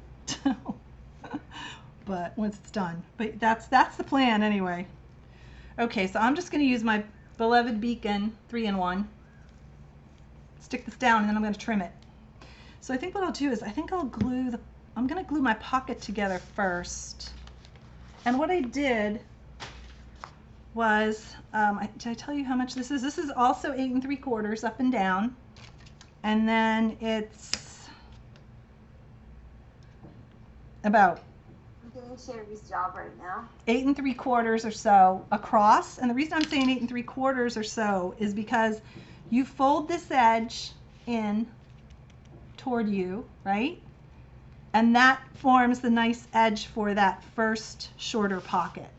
Speaker 1: But once it's done. But that's the plan anyway. Okay, so I'm just going to use my beloved Beacon 3-in-1. Stick this down and then I'm going to trim it. So I think what I'll do is I'm going to glue my pocket together first. And what I did was, did I tell you how much this is? This is also 8 3/4 up and down. And then it's about
Speaker 2: I'm doing Sherry's job right now.
Speaker 1: 8 3/4 or so across. And the reason I'm saying 8 3/4 or so is because you fold this edge in toward you, right? And that forms the nice edge for that first shorter pocket.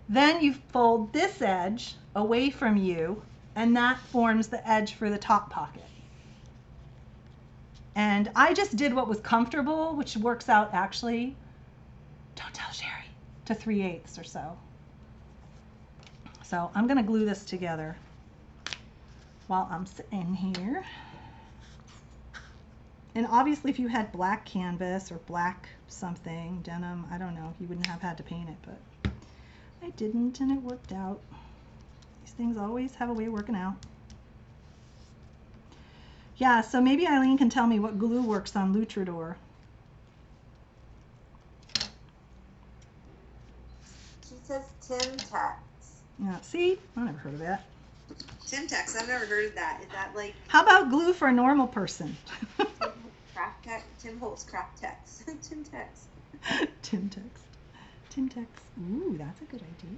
Speaker 1: Then you fold this edge away from you, and that forms the edge for the top pocket. And I just did what was comfortable, which works out actually, don't tell Sherry, to 3/8 or so. So I'm going to glue this together while I'm sitting here. And obviously if you had black canvas or black something, denim, I don't know, you wouldn't have had to paint it, but I didn't, and it worked out. These things always have a way of working out. Yeah, so maybe Eileen can tell me what glue works on Luchador.
Speaker 2: She says Timtex.
Speaker 1: Yeah, see? I never heard of that.
Speaker 2: Timtex, I've never heard of that. Is that like
Speaker 1: How about glue for a normal person?
Speaker 2: craft Tim Holtz Craft Tex. Tim Tex.
Speaker 1: Tim Tex. Tim Tex. Ooh, that's a good idea.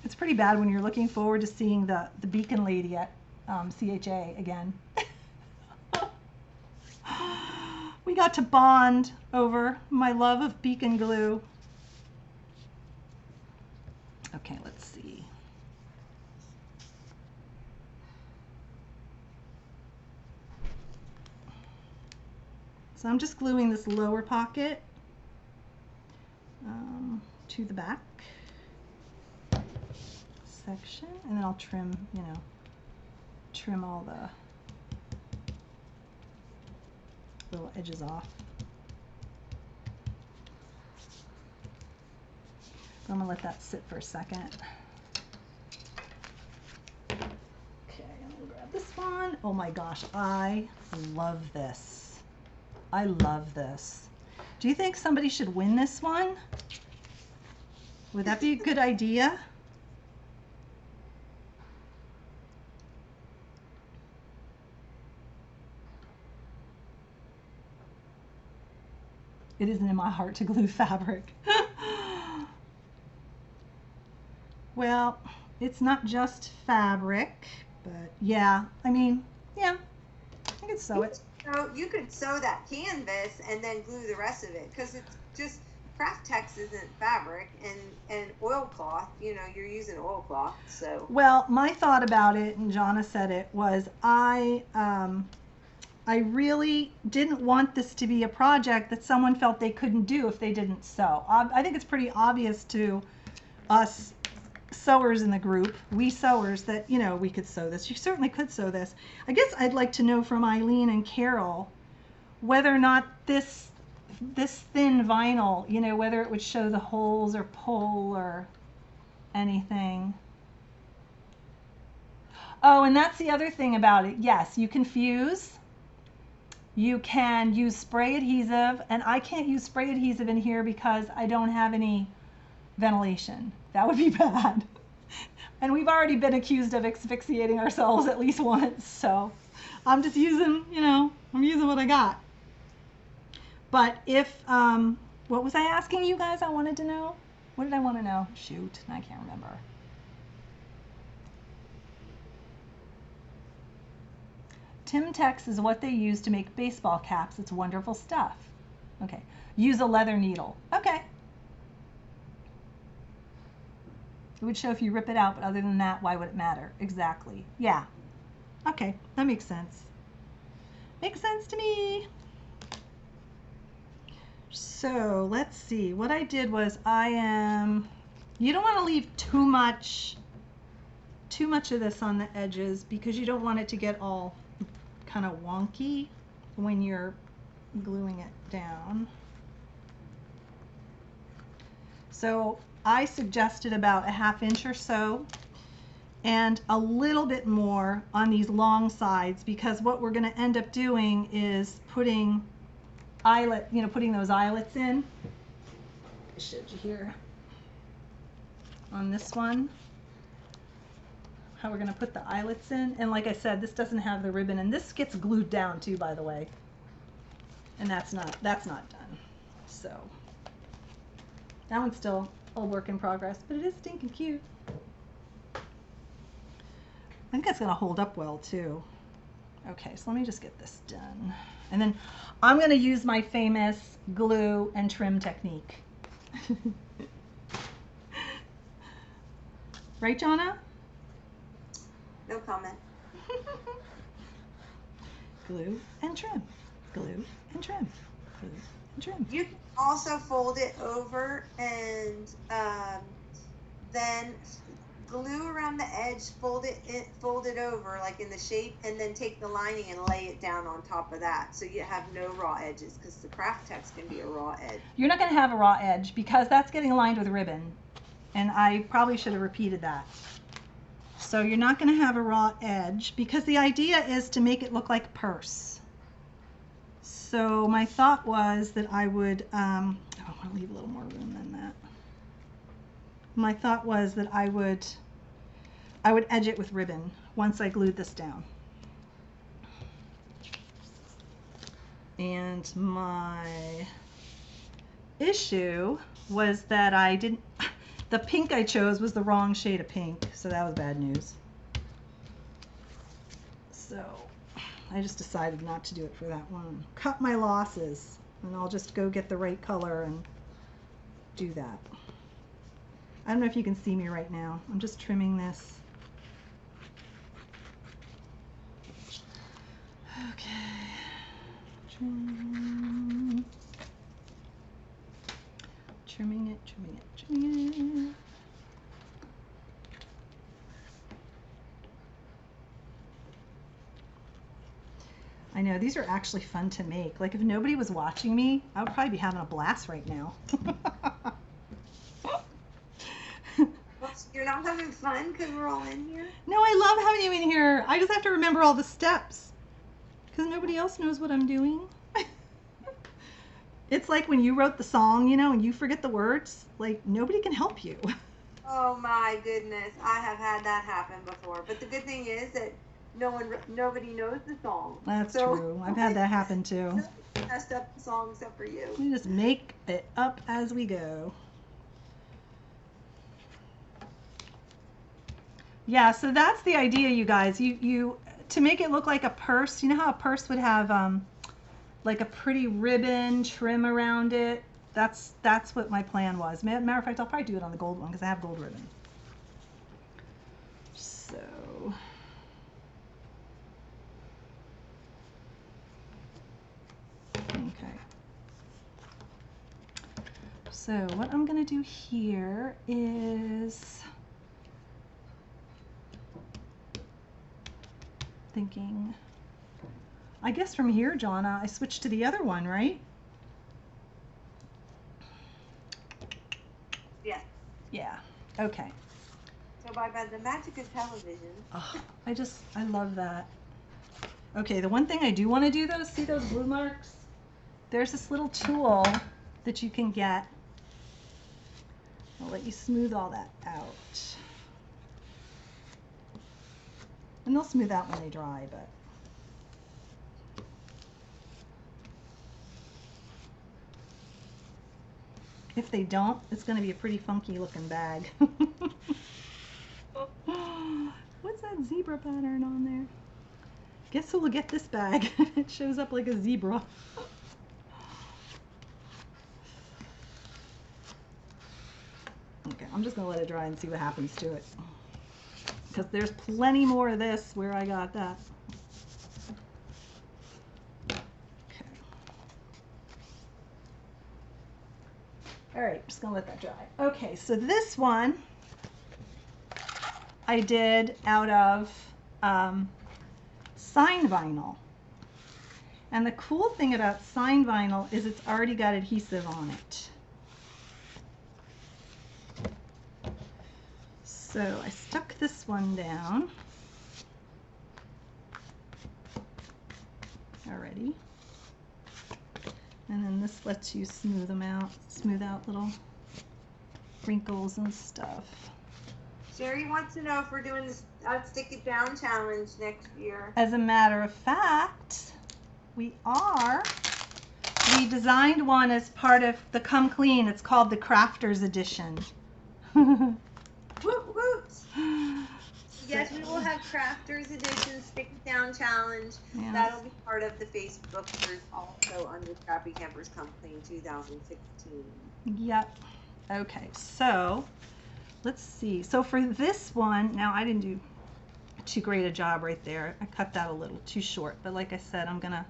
Speaker 1: It's pretty bad when you're looking forward to seeing the Beacon lady at CHA again. We got to bond over my love of Beacon glue. Okay, let's see. So I'm just gluing this lower pocket to the back section, and then I'll trim, trim all the little edges off. I'm gonna let that sit for a second. Okay, I'm gonna grab this one. Oh my gosh, I love this. I love this. Do you think somebody should win this one? Would that be a good idea? It isn't in my heart to glue fabric. Well, it's not just fabric, but yeah, I mean, yeah, I could sew it.
Speaker 2: So you could sew that canvas and then glue the rest of it, because it's just Craft Tex isn't fabric, and oilcloth, you're using oilcloth, so.
Speaker 1: Well, my thought about it, and Jonna said it, was I really didn't want this to be a project that someone felt they couldn't do if they didn't sew. I think it's pretty obvious to us sewers in the group, we sewers, that we could sew this. You certainly could sew this. I guess I'd like to know from Eileen and Carol whether or not this thin vinyl, whether it would show the holes or pull or anything. Oh, and that's the other thing about it. Yes, you can fuse. You can use spray adhesive, and I can't use spray adhesive in here because I don't have any ventilation. That would be bad. And we've already been accused of asphyxiating ourselves at least once, so I'm just using, I'm using what I got. But if, what was I asking you guys I wanted to know? What did I want to know? Shoot, I can't remember. Tim Tex is what they use to make baseball caps. It's wonderful stuff. Okay. Use a leather needle. Okay. It would show if you rip it out, but other than that, why would it matter? Exactly. Yeah. Okay, that makes sense. Makes sense to me. So let's see. What I did was you don't want to leave too much of this on the edges, because you don't want it to get all kind of wonky when you're gluing it down. So I suggested about a 1/2 inch or so, and a little bit more on these long sides, because what we're going to end up doing is putting putting those eyelets in. I showed you here on this one how we're going to put the eyelets in, and like I said, this doesn't have the ribbon, and this gets glued down too, by the way, and that's not done. So that one's still a work in progress, but it is stinking cute. I think that's going to hold up well too. Okay, so let me just get this done, and then I'm going to use my famous glue and trim technique. Right, Jonna?
Speaker 2: No comment.
Speaker 1: Glue and trim, glue and trim, glue and trim.
Speaker 2: You can also fold it over and then glue around the edge, fold it over like in the shape, and then take the lining and lay it down on top of that, so you have no raw edges, because the Craft Tex can be a raw edge.
Speaker 1: You're not going to have a raw edge because that's getting aligned with ribbon, and I probably should have repeated that. So you're not going to have a raw edge, because the idea is to make it look like a purse. So my thought was that I would, I want to leave a little more room than that. my thought was that I would edge it with ribbon once I glued this down. And my issue was that the pink I chose was the wrong shade of pink, so that was bad news. So I just decided not to do it for that one. Cut my losses, and I'll just go get the right color and do that. I don't know if you can see me right now. I'm just trimming this. Okay. Trimming it, trimming it, trimming it. I know, these are actually fun to make. Like, if nobody was watching me, I would probably be having a blast right now.
Speaker 2: Well, you're not having fun because we're all in here?
Speaker 1: No, I love having you in here. I just have to remember all the steps because nobody else knows what I'm doing. It's like when you wrote the song, you know, and you forget the words, like nobody can help you.
Speaker 2: Oh my goodness, I have had that happen before. But the good thing is that nobody knows the song.
Speaker 1: That's true. I've had that happen too.
Speaker 2: Nobody messed up the song except for you.
Speaker 1: We just make it up as we go. Yeah, so that's the idea, you guys. You to make it look like a purse. You know how a purse would have like a pretty ribbon trim around it? That's what my plan was. Matter of fact, I'll probably do it on the gold one because I have gold ribbon. So okay. So what I'm gonna do here is thinking, I guess from here, Jonna, I switched to the other one, right?
Speaker 2: Yes.
Speaker 1: Yeah. Okay.
Speaker 2: So by the magic of television.
Speaker 1: Oh, I love that. Okay, the one thing I do want to do though, see those blue marks? There's this little tool that you can get. I'll let you smooth all that out. And they'll smooth out when they dry, but. If they don't, it's going to be a pretty funky looking bag. What's that zebra pattern on there? Guess who will get this bag? It shows up like a zebra. Okay, I'm just going to let it dry and see what happens to it. Because there's plenty more of this where I got that. Okay. All right, just going to let that dry. Okay, so this one I did out of sign vinyl. And the cool thing about sign vinyl is it's already got adhesive on it. So I stuck this one down already. And then this lets you smooth out little wrinkles and stuff.
Speaker 2: Sherry wants to know if we're doing this Stick It Down challenge next year.
Speaker 1: As a matter of fact, we are. We designed one as part of the Come Clean. It's called the Crafters Edition.
Speaker 2: Woot woot! Yes, we will have Crafters Edition Stick It Down Challenge.
Speaker 1: Yes.
Speaker 2: That'll be part of the Facebook group also under Scrappy Campers Come Clean 2016.
Speaker 1: Yep. Okay, so let's see. So for this one, now I didn't do too great a job right there. I cut that a little too short, but like I said, I'm gonna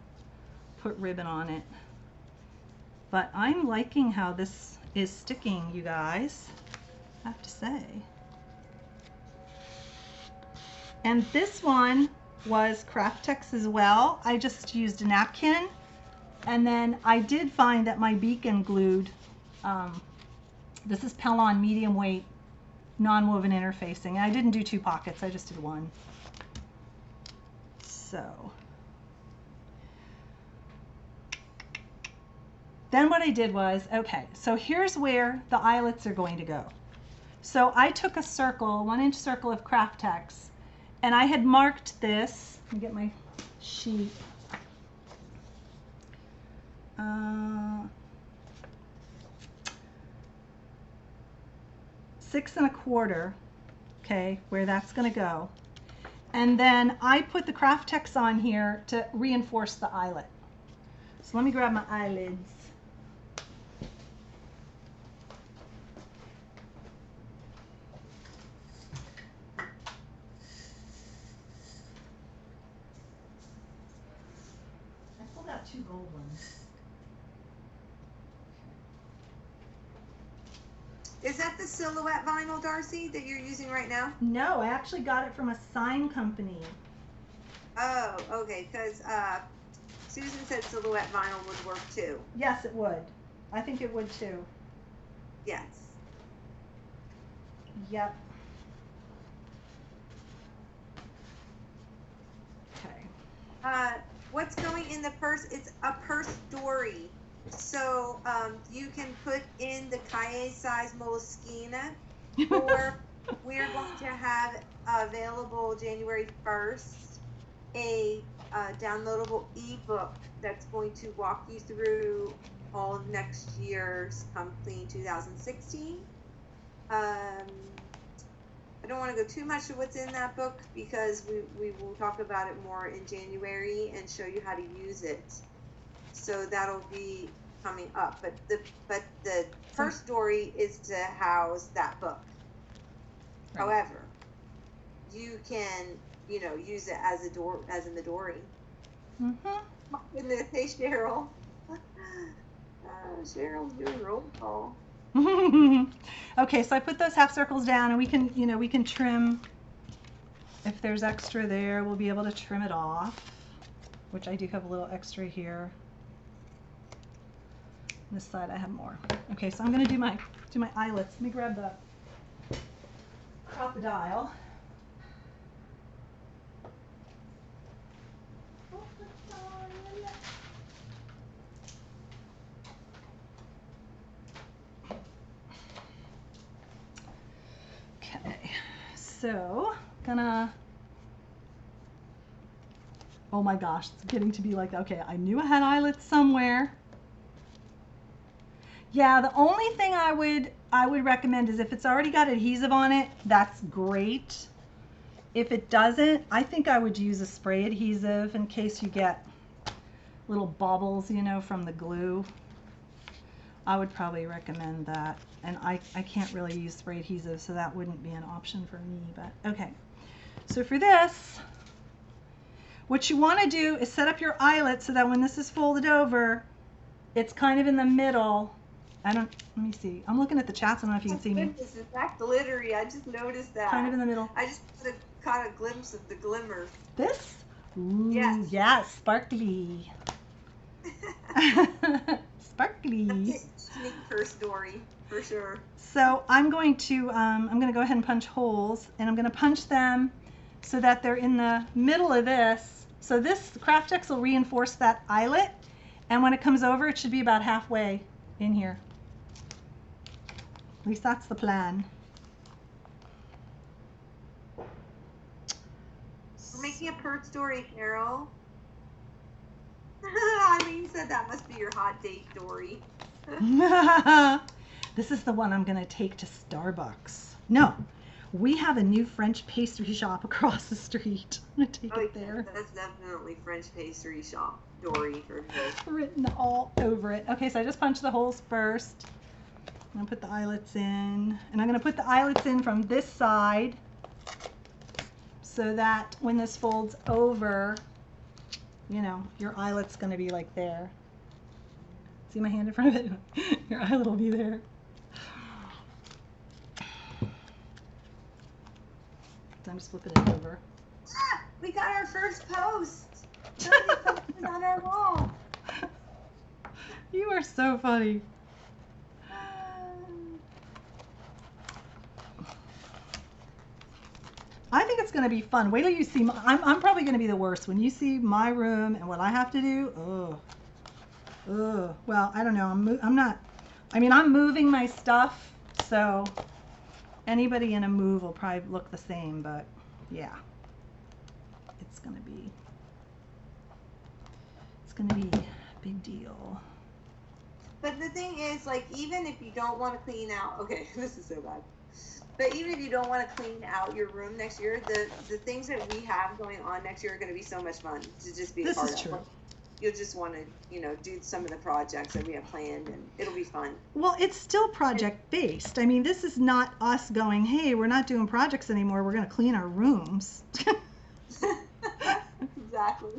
Speaker 1: put ribbon on it. But I'm liking how this is sticking, you guys, I have to say. And this one was Craftex as well. I just used a napkin, and then I did find that my beacon glued, this is Pellon medium weight non-woven interfacing. I didn't do 2 pockets, I just did 1. So then what I did was, okay, so here's where the eyelets are going to go. So I took a circle, 1-inch circle of Craft Tex, and I had marked this. Let me get my sheet. 6 1/4, okay, where that's going to go. And then I put the Craft Tex on here to reinforce the eyelet. So let me grab my eyelids. I pulled out 2 gold ones.
Speaker 2: Is that the silhouette vinyl, Darcy, that you're using right now?
Speaker 1: No, I actually got it from a sign company.
Speaker 2: Oh, okay, because Susan said silhouette vinyl would work too.
Speaker 1: Yes, it would. I think it would too.
Speaker 2: Yes.
Speaker 1: Yep. Okay.
Speaker 2: What's going in the purse? It's a Purse-Dori. So you can put in the Kaye size Moleskine, or we're going to have available January 1st a downloadable ebook that's going to walk you through all of next year's Come Clean 2016. I don't want to go too much to what's in that book because we will talk about it more in January and show you how to use it. So that'll be coming up. But the first story is to house that book. Right. However, you can, use it as in the Dory.
Speaker 1: Mm-hmm.
Speaker 2: My goodness, hey Cheryl. Cheryl's doing roll call.
Speaker 1: Okay, so I put those half circles down, and we can trim. If there's extra there, we'll be able to trim it off, which I do have a little extra here. On this side I have more. Okay, so I'm going to do my eyelets. Let me grab the crocodile. Okay, so oh my gosh, it's getting to be like, okay, I knew I had eyelets somewhere. Yeah, the only thing I would recommend is if it's already got adhesive on it, that's great. If it doesn't, I think I would use a spray adhesive in case you get little bobbles, from the glue. I would probably recommend that. And I can't really use spray adhesive, so that wouldn't be an option for me, but okay. So for this, what you want to do is set up your eyelet so that when this is folded over, it's kind of in the middle. Let me see. I'm looking at the chats. I don't know if you can see me.
Speaker 2: This is that glittery. I just noticed that.
Speaker 1: Kind of in the middle.
Speaker 2: I just caught a glimpse of the glimmer.
Speaker 1: This? Ooh,
Speaker 2: yes.
Speaker 1: Yes, sparkly. Sparkly.
Speaker 2: Sneak Purse-Dori for sure.
Speaker 1: So I'm going to go ahead and punch holes, and I'm going to punch them so that they're in the middle of this. So this Craft Tex will reinforce that eyelet, and when it comes over, it should be about halfway in here. At least that's the plan.
Speaker 2: We're making a Purse-Dori, Carol. Eileen said that must be your hot date, Dory.
Speaker 1: This is the one I'm going to take to Starbucks. No, we have a new French pastry shop across the street. I'm going to take it there.
Speaker 2: That's definitely French pastry shop, Dory.
Speaker 1: Written all over it. Okay, so I just punched the holes first. I'm going to put the eyelets in. And I'm going to put the eyelets in from this side so that when this folds over, your eyelet's going to be like there. See my hand in front of it? Your eyelet will be there. So I'm just flipping it over.
Speaker 2: Ah, we got our first post. On our wall.
Speaker 1: You are so funny. I think it's going to be fun. Wait till you see. I'm probably going to be the worst when you see my room and what I have to do. Well, I don't know. I'm moving my stuff, so Anybody in a move will probably look the same, but yeah, it's gonna be a big deal.
Speaker 2: But the thing is, like, even if you don't want to clean out, okay, this is so bad. But even if you don't want to clean out your room next year, the things that we have going on next year are going to be so much fun to just be a part of.
Speaker 1: This is true.
Speaker 2: You'll just want to, do some of the projects that we have planned, and it'll be fun.
Speaker 1: Well, it's still project based. I mean, this is not us going, hey, we're not doing projects anymore. We're going to clean our rooms.
Speaker 2: Exactly.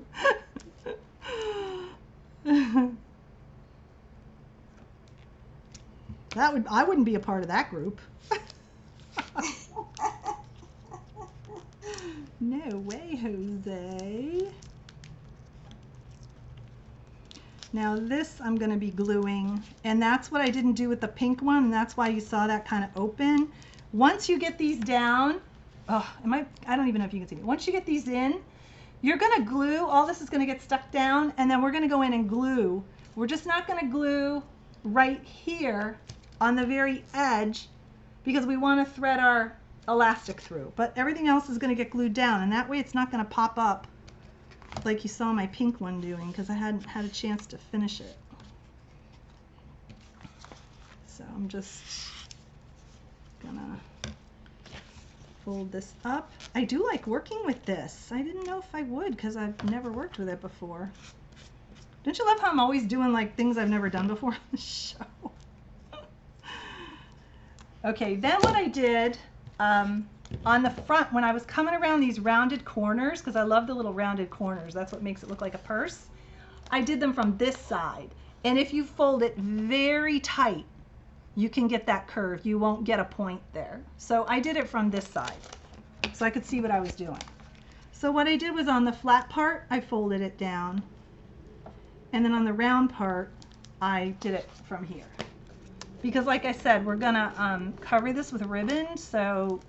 Speaker 1: I wouldn't be a part of that group. No way, Jose. Now this I'm going to be gluing, and that's what I didn't do with the pink one, and that's why you saw that kind of open. Once you get these down, I don't even know if you can see me. Once you get these in, you're going to glue, all this is going to get stuck down, and then we're going to go in and glue. We're just not going to glue right here on the very edge because we want to thread our elastic through, but everything else is going to get glued down, and that way it's not going to pop up like you saw my pink one doing, because I hadn't had a chance to finish it. So I'm just gonna fold this up. I do like working with this. I didn't know if I would because I've never worked with it before. Don't you love how I'm always doing like things I've never done before on the show? Okay, then what I did on the front, when I was coming around these rounded corners, because I love the little rounded corners, that's what makes it look like a purse, I did them from this side. And if you fold it very tight, you can get that curve. You won't get a point there. So I did it from this side so I could see what I was doing. So what I did was on the flat part, I folded it down. And then on the round part, I did it from here. Because like I said, we're gonna cover this with ribbon, so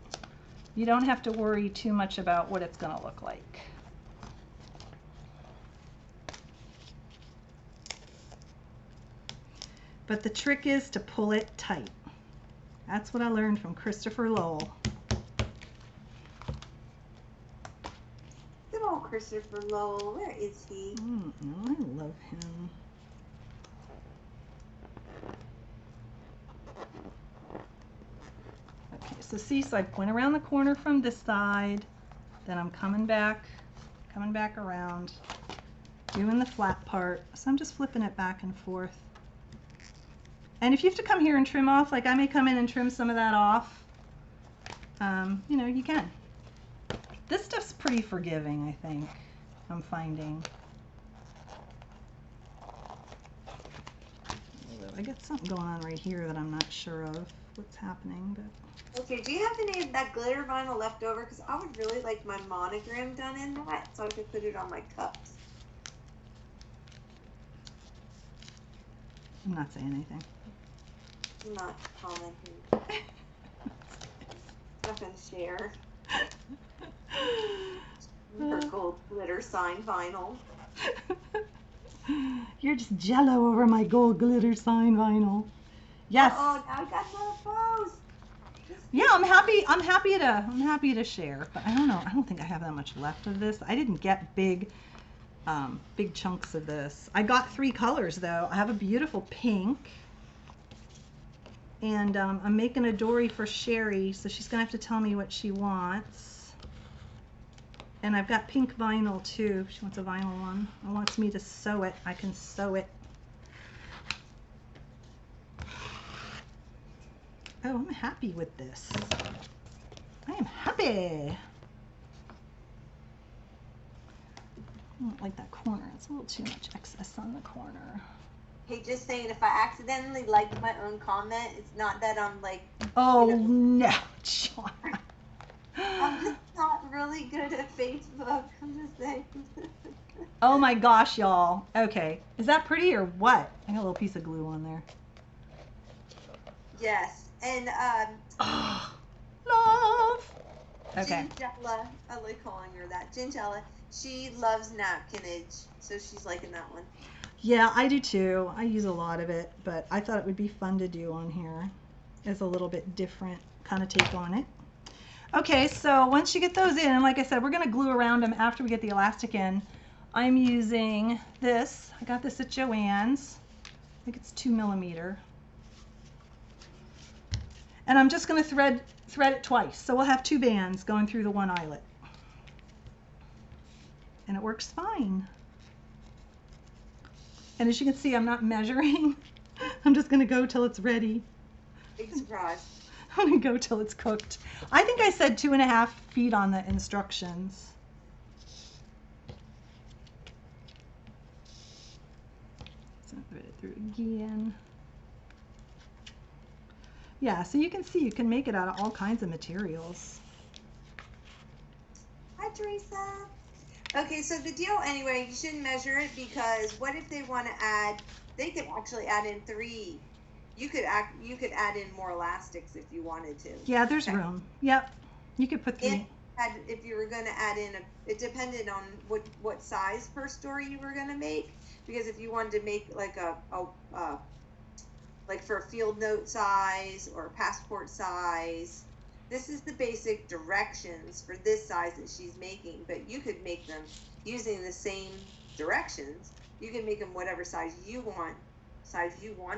Speaker 1: you don't have to worry too much about what it's gonna look like. But the trick is to pull it tight. That's what I learned from Christopher Lowell.
Speaker 2: Good old Christopher Lowell, where is he?
Speaker 1: I love him. Okay, so see, so I went around the corner from this side, then I'm coming back around, doing the flat part. So I'm just flipping it back and forth. And if you have to come here and trim off, like I may come in and trim some of that off, you know, you can. This stuff's pretty forgiving, I think, I'm finding. I got something going on right here that I'm not sure of what's happening, but.
Speaker 2: Okay, do you have any of that glitter vinyl left over? Because I would really like my monogram done in that so I could put it on my cups.
Speaker 1: I'm not saying anything.
Speaker 2: I'm not commenting. I'm not going to share. Her gold glitter sign vinyl.
Speaker 1: You're just jello over my gold glitter sign vinyl. Yes.
Speaker 2: Oh, now I got no pose.
Speaker 1: Yeah, I'm happy to share, but I don't know. I don't think I have that much left of this. I didn't get big chunks of this. I got 3 colors though. I have a beautiful pink, and I'm making a dory for Sherry, so she's gonna have to tell me what she wants. And I've got pink vinyl too. She wants a vinyl one. She wants me to sew it. I can sew it. Oh, I'm happy with this. I am happy. I don't like that corner. It's a little too much excess on the corner.
Speaker 2: Hey, just saying, if I accidentally liked my own comment, it's not that I'm like...
Speaker 1: Oh, no, Sean.
Speaker 2: I'm just not really good at Facebook. I'm just saying.
Speaker 1: Oh my gosh, y'all. Okay. Is that pretty or what? I got a little piece of glue on there.
Speaker 2: Yes. And,
Speaker 1: oh, love. Okay.
Speaker 2: Gingella, I like calling her that. Gingella, she loves napkinage, so she's liking that one.
Speaker 1: Yeah, I do too. I use a lot of it, but I thought it would be fun to do on here. is a little bit different kind of take on it. Okay, so once you get those in, and like I said, we're going to glue around them after we get the elastic in. I'm using this. I got this at Joann's. I think it's 2mm. And I'm just going to thread it twice. So we'll have 2 bands going through the one eyelet. And it works fine. And as you can see, I'm not measuring. I'm just going to go till it's ready.
Speaker 2: Big surprise.
Speaker 1: I'm going to go till it's cooked. I think I said 2.5 feet on the instructions. So thread it through again. Yeah, so you can see you can make it out of all kinds of materials.
Speaker 2: Hi, Teresa. Okay, so the deal anyway, you shouldn't measure it because what if they want to add? They could actually add in 3. You could add in more elastics if you wanted to.
Speaker 1: Yeah, there's room. Yep, you could put 3.
Speaker 2: If you were going to add in it depended on what size Purse-Dori you were going to make. Because if you wanted to make like like for a field note size or a passport size, this is the basic directions for this size that she's making. But you could make them using the same directions. You can make them whatever size you want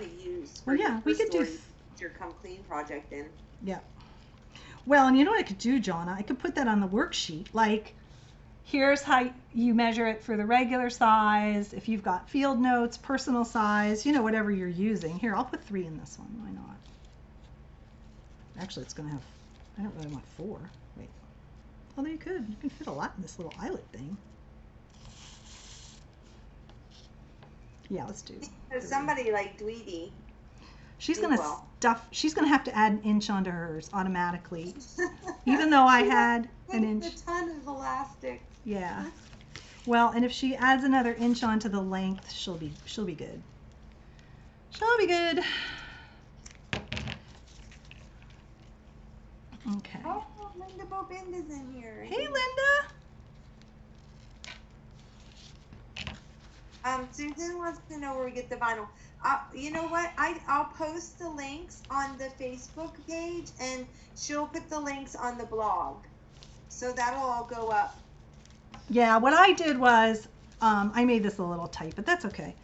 Speaker 2: to use for
Speaker 1: yeah, we could do
Speaker 2: your Come Clean project in.
Speaker 1: Yeah. Well, and you know what I could do, Jonna? I could put that on the worksheet. Like, here's how you measure it for the regular size. If you've got field notes, personal size, you know, whatever you're using. Here, I'll put 3 in this one. Why not? Actually, it's going to have, I don't really want 4. Wait. Although you can fit a lot in this little eyelet thing. Yeah, let's do.
Speaker 2: So somebody like Dweety.
Speaker 1: She's going to she's going to have to add an inch onto hers automatically. Even though I had an inch.
Speaker 2: A ton of elastic.
Speaker 1: Yeah. Well, and if she adds another inch onto the length, she'll be good. She'll be good. Okay.
Speaker 2: Oh, Linda Bobinda's in here.
Speaker 1: Hey, Linda.
Speaker 2: Susan wants to know where we get the vinyl. You know what? I'll post the links on the Facebook page, and she'll put the links on the blog. So that'll all go up.
Speaker 1: Yeah, what I did was, I made this a little tight, but that's okay.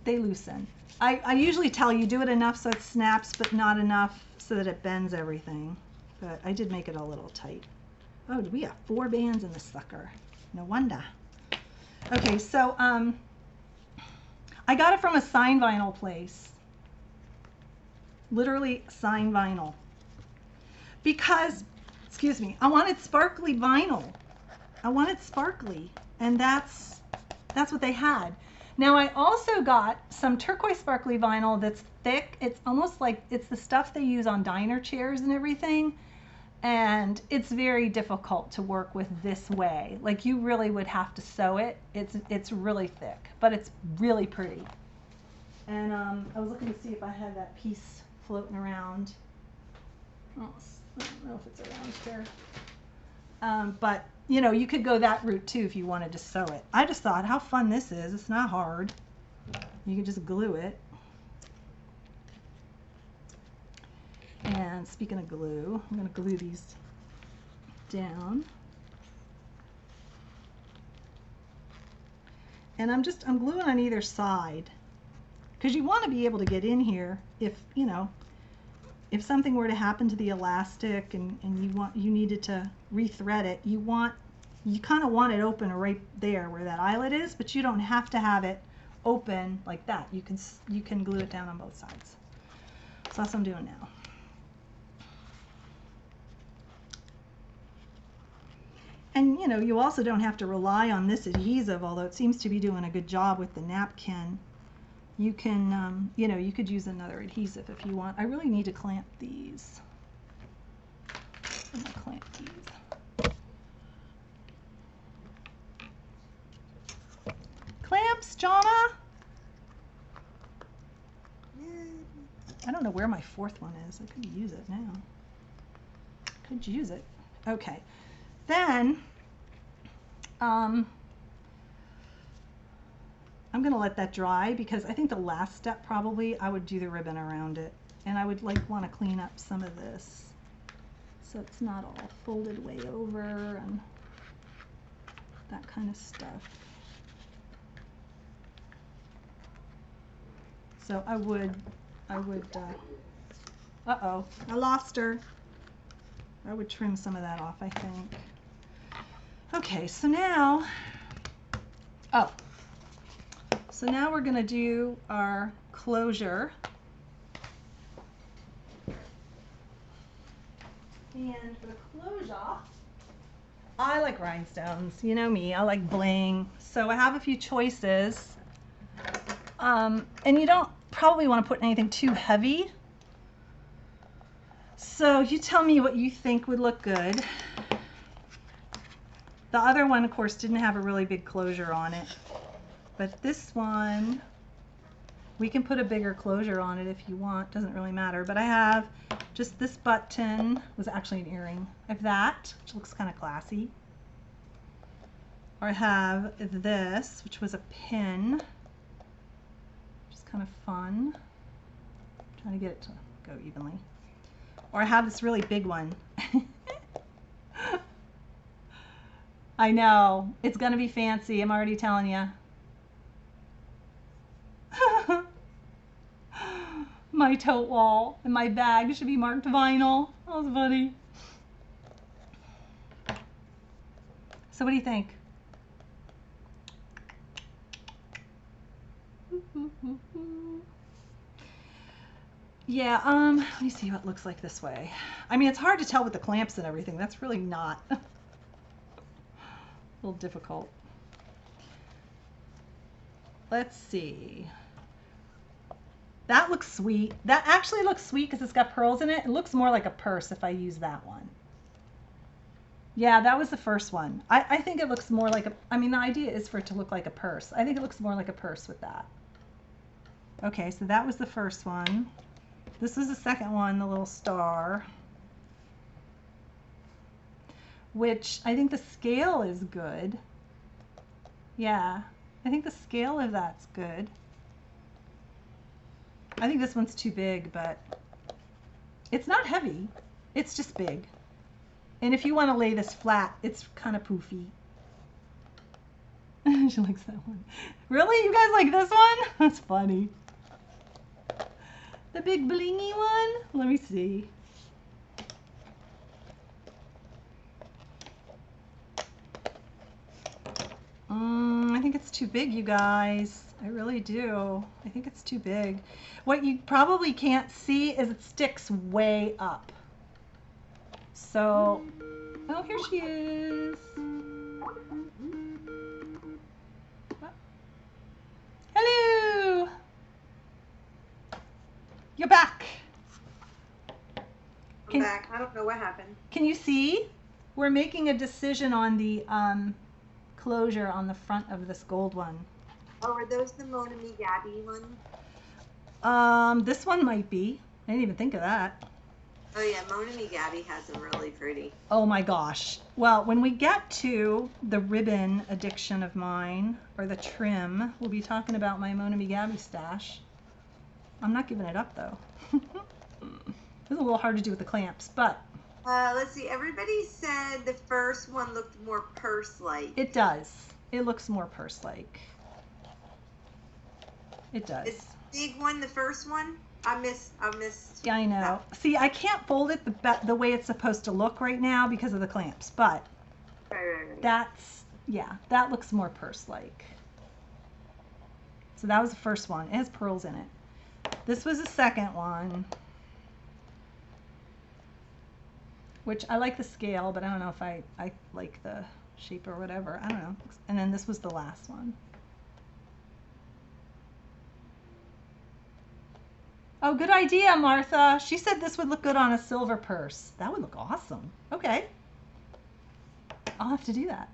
Speaker 1: They loosen. I usually tell you do it enough so it snaps, but not enough so that it bends everything. But I did make it a little tight. Oh, we got 4 bands in this sucker. No wonder. Okay, so I got it from a sign vinyl place. Literally sign vinyl. Because, excuse me, I wanted sparkly vinyl. I wanted sparkly, and that's what they had. Now I also got some turquoise sparkly vinyl that's thick. It's almost like it's the stuff they use on diner chairs and everything. And it's very difficult to work with this way. Like, you really would have to sew it. It's really thick, but it's really pretty. And I was looking to see if I had that piece floating around. Oh, I don't know if it's around here. But, you know, you could go that route too if you wanted to sew it. I just thought, how fun this is. It's not hard. You can just glue it. And speaking of glue, I'm going to glue these down. And I'm gluing on either side, because you want to be able to get in here if, you know, if something were to happen to the elastic and you needed to rethread it, you kind of want it open right there where that eyelet is, but you don't have to have it open like that. You can glue it down on both sides. So that's what I'm doing now. And, you know, you also don't have to rely on this adhesive, although it seems to be doing a good job with the napkin. You can, you know, you could use another adhesive if you want. I really need to clamp these. I'm going to clamp these. Clamps, Jonna? I don't know where my 4th one is. I could use it now. Could use it. Okay. Then I'm going to let that dry, because I think the last step probably I would do the ribbon around it. And I would like want to clean up some of this so it's not all folded way over and that kind of stuff. So I would, uh-oh, I lost her. I would trim some of that off, I think. Okay, so now, so now we're gonna do our closure. And for the closure, I like rhinestones. You know me, I like bling. So I have a few choices. And you don't probably want to put anything too heavy. So you tell me what you think would look good. The other one, of course, didn't have a really big closure on it. But this one, we can put a bigger closure on it if you want. Doesn't really matter. But I have just this button, was actually an earring. I have that, which looks kind of classy. Or I have this, which was a pin, which is kind of fun. I'm trying to get it to go evenly. Or I have this really big one. I know, it's gonna be fancy, I'm already telling you. My tote wall and my bag should be marked vinyl. That was funny. So what do you think? Yeah, let me see what it looks like this way. I mean, it's hard to tell with the clamps and everything. That's really not a little difficult. Let's see. That looks sweet. That actually looks sweet because it's got pearls in it. It looks more like a purse if I use that one. Yeah, that was the first one. I think it looks more like a, I mean, the idea is for it to look like a purse. I think it looks more like a purse with that. Okay, so that was the first one. This was the second one, the little star. Which I think the scale is good. Yeah, I think the scale of that's good. I think this one's too big, but it's not heavy. It's just big. And if you want to lay this flat, it's kind of poofy. She likes that one. Really? You guys like this one? That's funny. The big blingy one? Let me see. I think it's too big, you guys. I really do. I think it's too big. What you probably can't see is it sticks way up. So, oh, here she is. Hello. You're back.
Speaker 2: I'm back. I don't know what happened.
Speaker 1: Can you see? We're making a decision on the closure on the front of this gold one.
Speaker 2: Oh, are those the Mona Me Gabby ones?
Speaker 1: This one might be. I didn't even think of that.
Speaker 2: Oh yeah, Mona Me Gabby has them really pretty.
Speaker 1: Oh my gosh. Well, when we get to the ribbon addiction of mine, or the trim, we'll be talking about my Mona Me Gabby stash. I'm not giving it up though. It's a little hard to do with the clamps, but.
Speaker 2: Let's see, everybody said the first one looked more purse-like.
Speaker 1: It does. It looks more purse-like. It does.
Speaker 2: It's the big one, the first one. I missed.
Speaker 1: Yeah, I know.
Speaker 2: That.
Speaker 1: See, I can't fold it the way it's supposed to look right now because of the clamps, but
Speaker 2: Right.
Speaker 1: that's, yeah, that looks more purse-like. So that was the first one. It has pearls in it. This was the second one, which I like the scale, but I don't know if I like the shape or whatever. I don't know. And then this was the last one. Oh, good idea, Martha. She said this would look good on a silver purse. That would look awesome. Okay. I'll have to do that.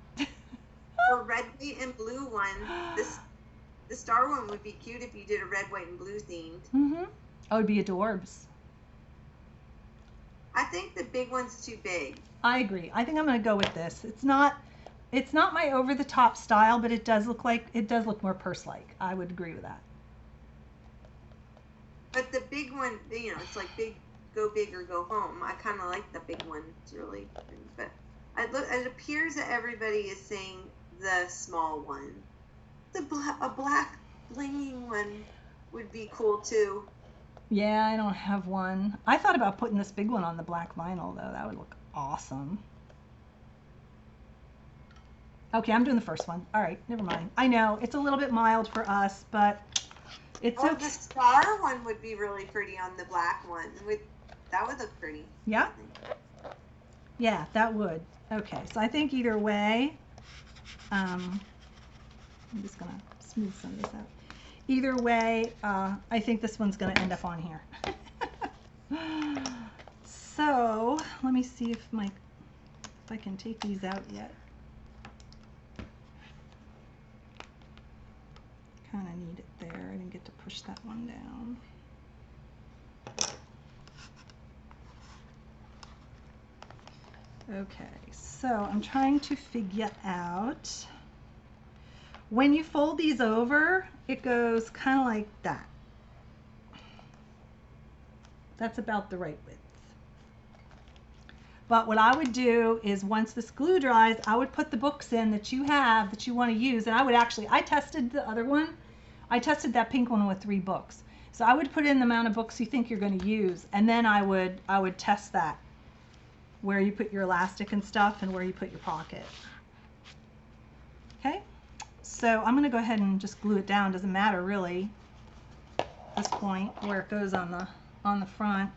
Speaker 2: Or red, white, and blue one. The star one would be cute if you did a red, white, and blue themed.
Speaker 1: Mm-hmm. Oh, it'd be adorbs.
Speaker 2: I think the big one's too big.
Speaker 1: I agree. I think I'm going to go with this. It's not my over-the-top style, but it does look more purse-like. I would agree with that.
Speaker 2: But the big one, it's like go big or go home. I kind of like the big one. It's really, but it appears that everybody is saying the small one. A black blinging one would be cool too.
Speaker 1: Yeah, I don't have one. I thought about putting this big one on the black vinyl though. That would look awesome. Okay, I'm doing the first one. All right, never mind. I know it's a little bit mild for us, but it's okay.
Speaker 2: The star one would be really pretty on the black one. That would look pretty.
Speaker 1: Yeah. Yeah, that would. Okay, so I think either way, I'm just gonna smooth some of this out. Either way, I think this one's gonna end up on here. So let me see if I can take these out yet. Kind of need it there. I didn't get to push that one down. Okay, so I'm trying to figure out, when you fold these over, it goes kind of like that. That's about the right width. But what I would do is, once this glue dries, I would put the books in that you have that you want to use. And I tested the other one. I tested that pink one with 3 books. So I would put in the amount of books you think you're going to use, and then I would test that, where you put your elastic and stuff and where you put your pocket. Okay, so I'm going to go ahead and just glue it down. Doesn't matter really at this point where it goes on the front.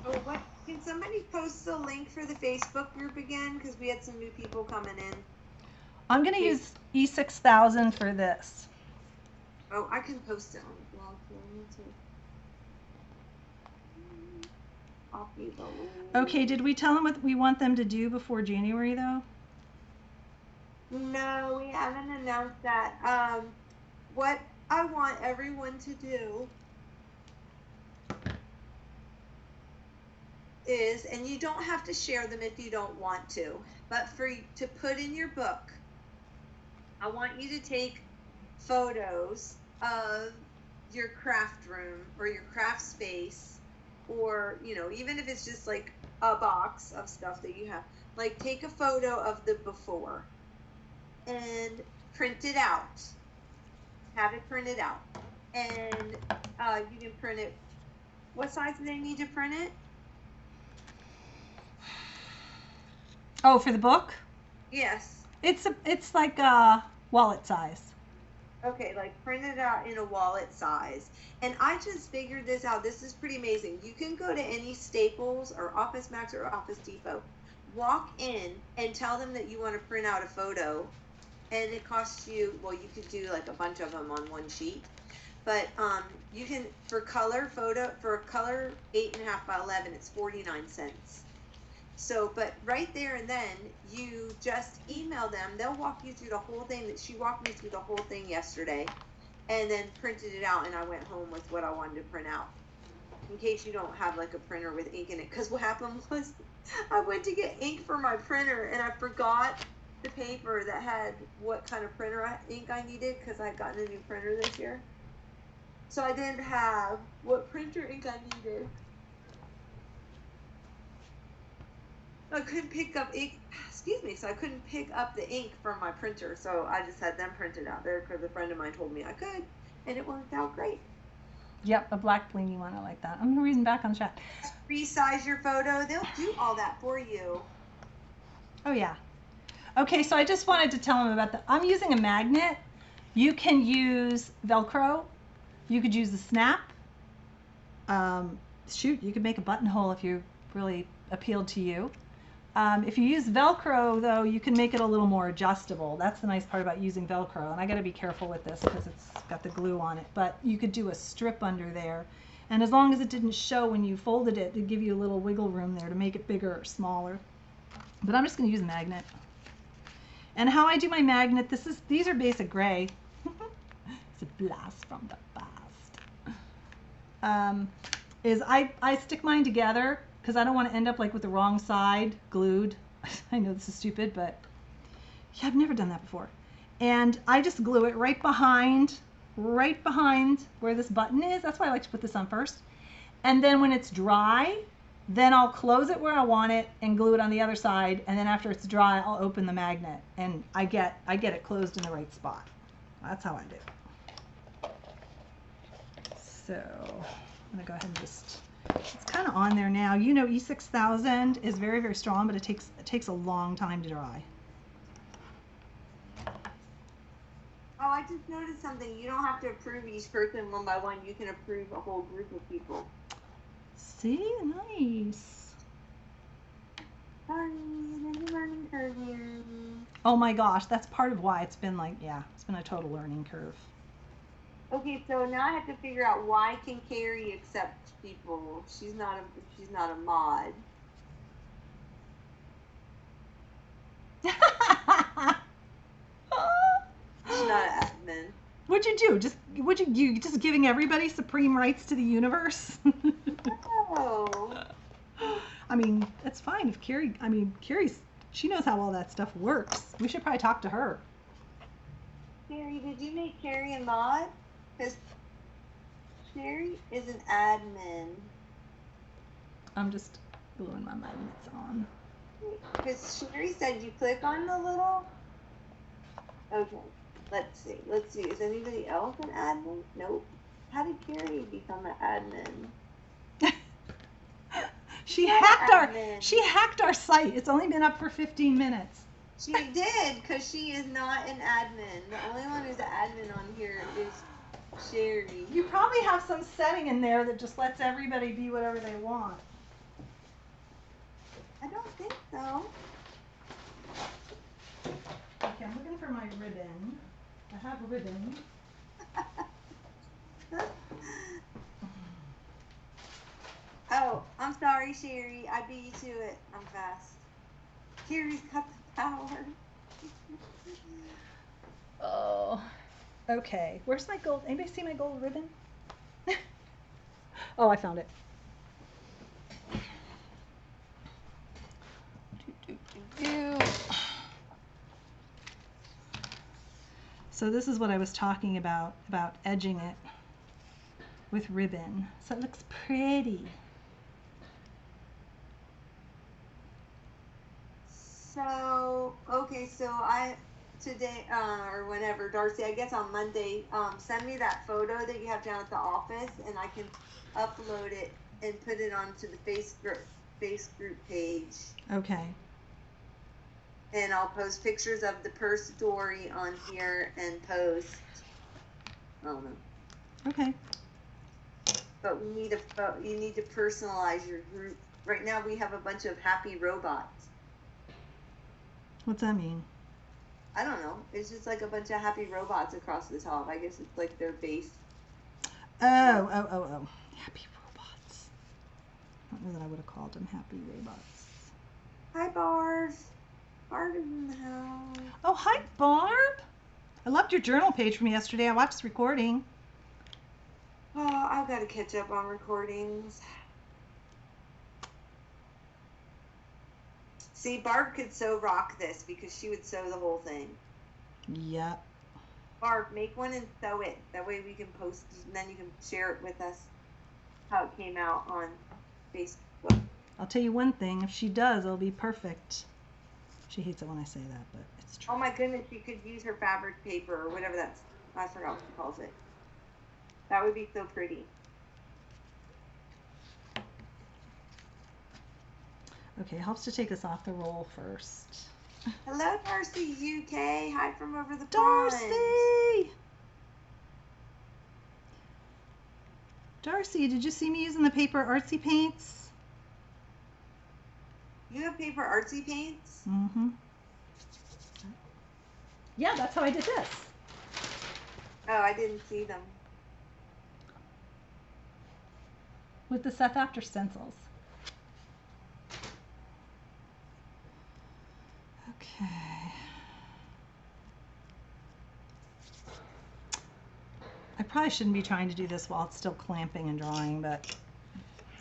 Speaker 2: Oh, can somebody post the link for the Facebook group again? Because we had some new people coming in.
Speaker 1: I'm going to use E6000 for this.
Speaker 2: Oh, I can post it on the blog too.
Speaker 1: Okay, did we tell them what we want them to do before January though?
Speaker 2: No, we haven't announced that. What I want everyone to do is, and you don't have to share them if you don't want to, but to put in your book, I want you to take photos of your craft room or your craft space, or even if it's just like a box of stuff that you have, like take a photo of the before and print it out. Have it printed out, and you can print it. What size do they need to print it?
Speaker 1: Oh, for the book?
Speaker 2: Yes.
Speaker 1: It's like a wallet size.
Speaker 2: Okay, like print it out in a wallet size. And I just figured this out. This is pretty amazing. You can go to any Staples or Office Max or Office Depot, walk in and tell them that you want to print out a photo, and it costs you, well, you could do like a bunch of them on one sheet, but you can, for a color 8.5 by 11, it's 49 cents. So, but right there and then, you just email them. They'll walk you through the whole thing. That she walked me through the whole thing yesterday, and then printed it out, and I went home with what I wanted to print out, in case you don't have like a printer with ink in it. Because what happened was, I went to get ink for my printer, and I forgot the paper that had what kind of ink I needed, because I had gotten a new printer this year. So I didn't have what printer ink I needed. I couldn't pick up ink, so I couldn't pick up the ink from my printer, so I just had them printed out there because a friend of mine told me I could, and it worked out great.
Speaker 1: Yep, a black blingy one, I like that. I'm reading back on the chat.
Speaker 2: Resize your photo, they'll do all that for you.
Speaker 1: Oh yeah. Okay, so I just wanted to tell them about I'm using a magnet. You can use Velcro, you could use the snap. Shoot, you could make a buttonhole if you really appealed to you. If you use Velcro, though, you can make it a little more adjustable. That's the nice part about using Velcro. And I got to be careful with this because it's got the glue on it. But you could do a strip under there. And as long as it didn't show when you folded it, it'd give you a little wiggle room there to make it bigger or smaller. But I'm just going to use a magnet. And how I do my magnet, these are basic gray. It's a blast from the past. Is I stick mine together, because I don't want to end up like with the wrong side glued. I know this is stupid, but yeah, I've never done that before. And I just glue it right behind right behind where this button is. That's why I like to put this on first. And then when it's dry, then I'll close it where I want it and glue it on the other side. And then after it's dry, I'll open the magnet and I get it closed in the right spot. That's how I do it. So I'm gonna go ahead and just, it's kind of on there now. You know, E6000 is very, very strong, but it takes a long time to dry.
Speaker 2: Oh, I just noticed something. You don't have to approve each person one by one. You can approve a whole group of people.
Speaker 1: See, nice.
Speaker 2: Sorry, there's a learning curve here.
Speaker 1: Oh my gosh, that's part of why it's been like, yeah, it's been a total learning curve.
Speaker 2: Okay, so now I have to figure out why can Carrie accept people? She's not a mod. She's not an admin.
Speaker 1: What'd you do? You just giving everybody supreme rights to the universe?
Speaker 2: Oh.
Speaker 1: I mean, it's fine if Carrie's, she knows how all that stuff works. We should probably talk to her.
Speaker 2: Carrie, did you make Carrie a mod? Because Carrie is an admin.
Speaker 1: I'm just gluing my magnets on.
Speaker 2: Because Sherry said you click on the little. Okay, let's see. Is anybody else an admin? Nope. How did Carrie become an admin?
Speaker 1: She hacked our site. It's only been up for 15 minutes.
Speaker 2: She did, because she is not an admin. The only one who's an admin on here is Sherry.
Speaker 1: You probably have some setting in there that just lets everybody be whatever they want.
Speaker 2: I don't think so.
Speaker 1: Okay, I'm looking for my ribbon. I have a ribbon.
Speaker 2: Oh, I'm sorry, Sherry. I beat you to it. I'm fast. Carrie's got the power.
Speaker 1: Oh. Okay. Where's my gold? Anybody see my gold ribbon? Oh, I found it. So this is what I was talking about edging it with ribbon. So it looks pretty.
Speaker 2: So, okay, so today, or whenever, Darcy, I guess on Monday, send me that photo that you have down at the office, and I can upload it and put it onto the face group page.
Speaker 1: Okay.
Speaker 2: And I'll post pictures of the Purse-Dori on here and post, I don't know.
Speaker 1: Okay.
Speaker 2: But you need to personalize your group. Right now we have a bunch of happy robots.
Speaker 1: What's that mean?
Speaker 2: I don't know. It's just like a bunch of happy robots across the top. I guess it's like their base.
Speaker 1: Oh. Happy robots. I don't know that I would have called them happy robots.
Speaker 2: Hi, Barb. Barb is in the house.
Speaker 1: Oh, hi, Barb. I loved your journal page from yesterday. I watched this recording.
Speaker 2: Oh, I've got to catch up on recordings. See, Barb could so rock this because she would sew the whole thing.
Speaker 1: Yep.
Speaker 2: Barb, make one and sew it. That way we can post, and then you can share it with us how it came out on Facebook.
Speaker 1: I'll tell you one thing. If she does, it'll be perfect. She hates it when I say that, but it's true.
Speaker 2: Oh my goodness, you could use her fabric paper or whatever that's, I forgot what she calls it. That would be so pretty.
Speaker 1: Okay, it helps to take this off the roll first.
Speaker 2: Hello, Darcy UK. Hi from over the
Speaker 1: Darcy!
Speaker 2: pond.
Speaker 1: Darcy, did you see me using the paper artsy paints?
Speaker 2: You have paper artsy paints?
Speaker 1: Mm-hmm. Yeah, that's how I did this.
Speaker 2: Oh, I didn't see them.
Speaker 1: With the Seth After stencils. Okay. I probably shouldn't be trying to do this while it's still clamping and drying, but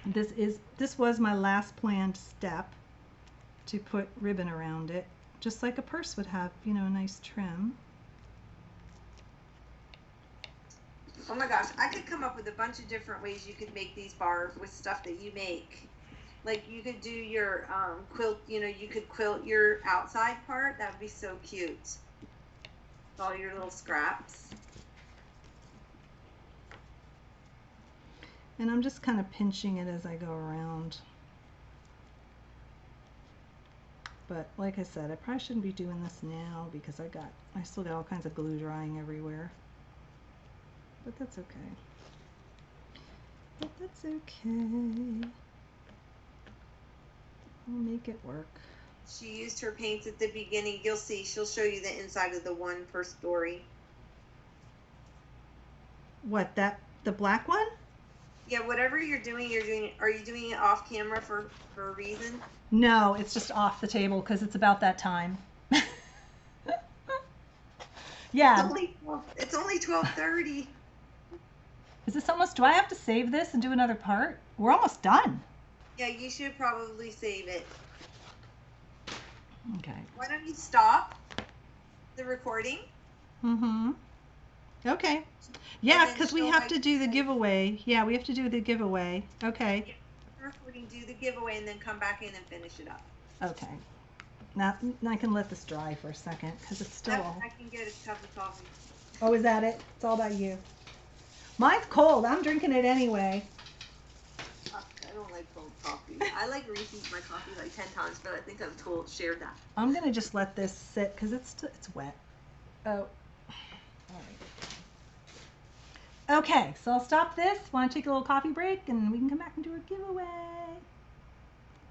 Speaker 1: this was my last planned step, to put ribbon around it, just like a purse would have, you know, a nice trim.
Speaker 2: Oh my gosh, I could come up with a bunch of different ways you could make these bars with stuff that you make. Like you could do your quilt, you could quilt your outside part. That would be so cute. All your little scraps.
Speaker 1: And I'm just kind of pinching it as I go around. But like I said, I probably shouldn't be doing this now because I still got all kinds of glue drying everywhere. But that's okay. But that's okay. We'll make it work.
Speaker 2: She used her paints at the beginning. You'll see. She'll show you the inside of the one Purse-Dori.
Speaker 1: What, the black one?
Speaker 2: Yeah, whatever you're doing. Are you doing it off camera for a reason?
Speaker 1: No, it's just off the table because it's about that time. Yeah.
Speaker 2: It's only 12:30.
Speaker 1: Is this almost, do I have to save this and do another part? We're almost done.
Speaker 2: Yeah, you should probably save it.
Speaker 1: Okay.
Speaker 2: Why don't you stop the recording?
Speaker 1: Mm-hmm. Okay. Yeah, because we have to do the giveaway. Yeah, we have to do the giveaway. Okay.
Speaker 2: Yeah, recording, do the giveaway, and then come back in and finish it up.
Speaker 1: Okay. Now I can let this dry for a second because it's still all...
Speaker 2: I can get a cup of coffee.
Speaker 1: Oh, is that it? It's all about you. Mine's cold. I'm drinking it anyway.
Speaker 2: I don't like cold coffee. I like reheat my coffee like 10 times, but I think I've shared that.
Speaker 1: I'm going to just let this sit because it's wet. Oh. All right. Okay, so I'll stop this. Want to take a little coffee break and we can come back and do a giveaway.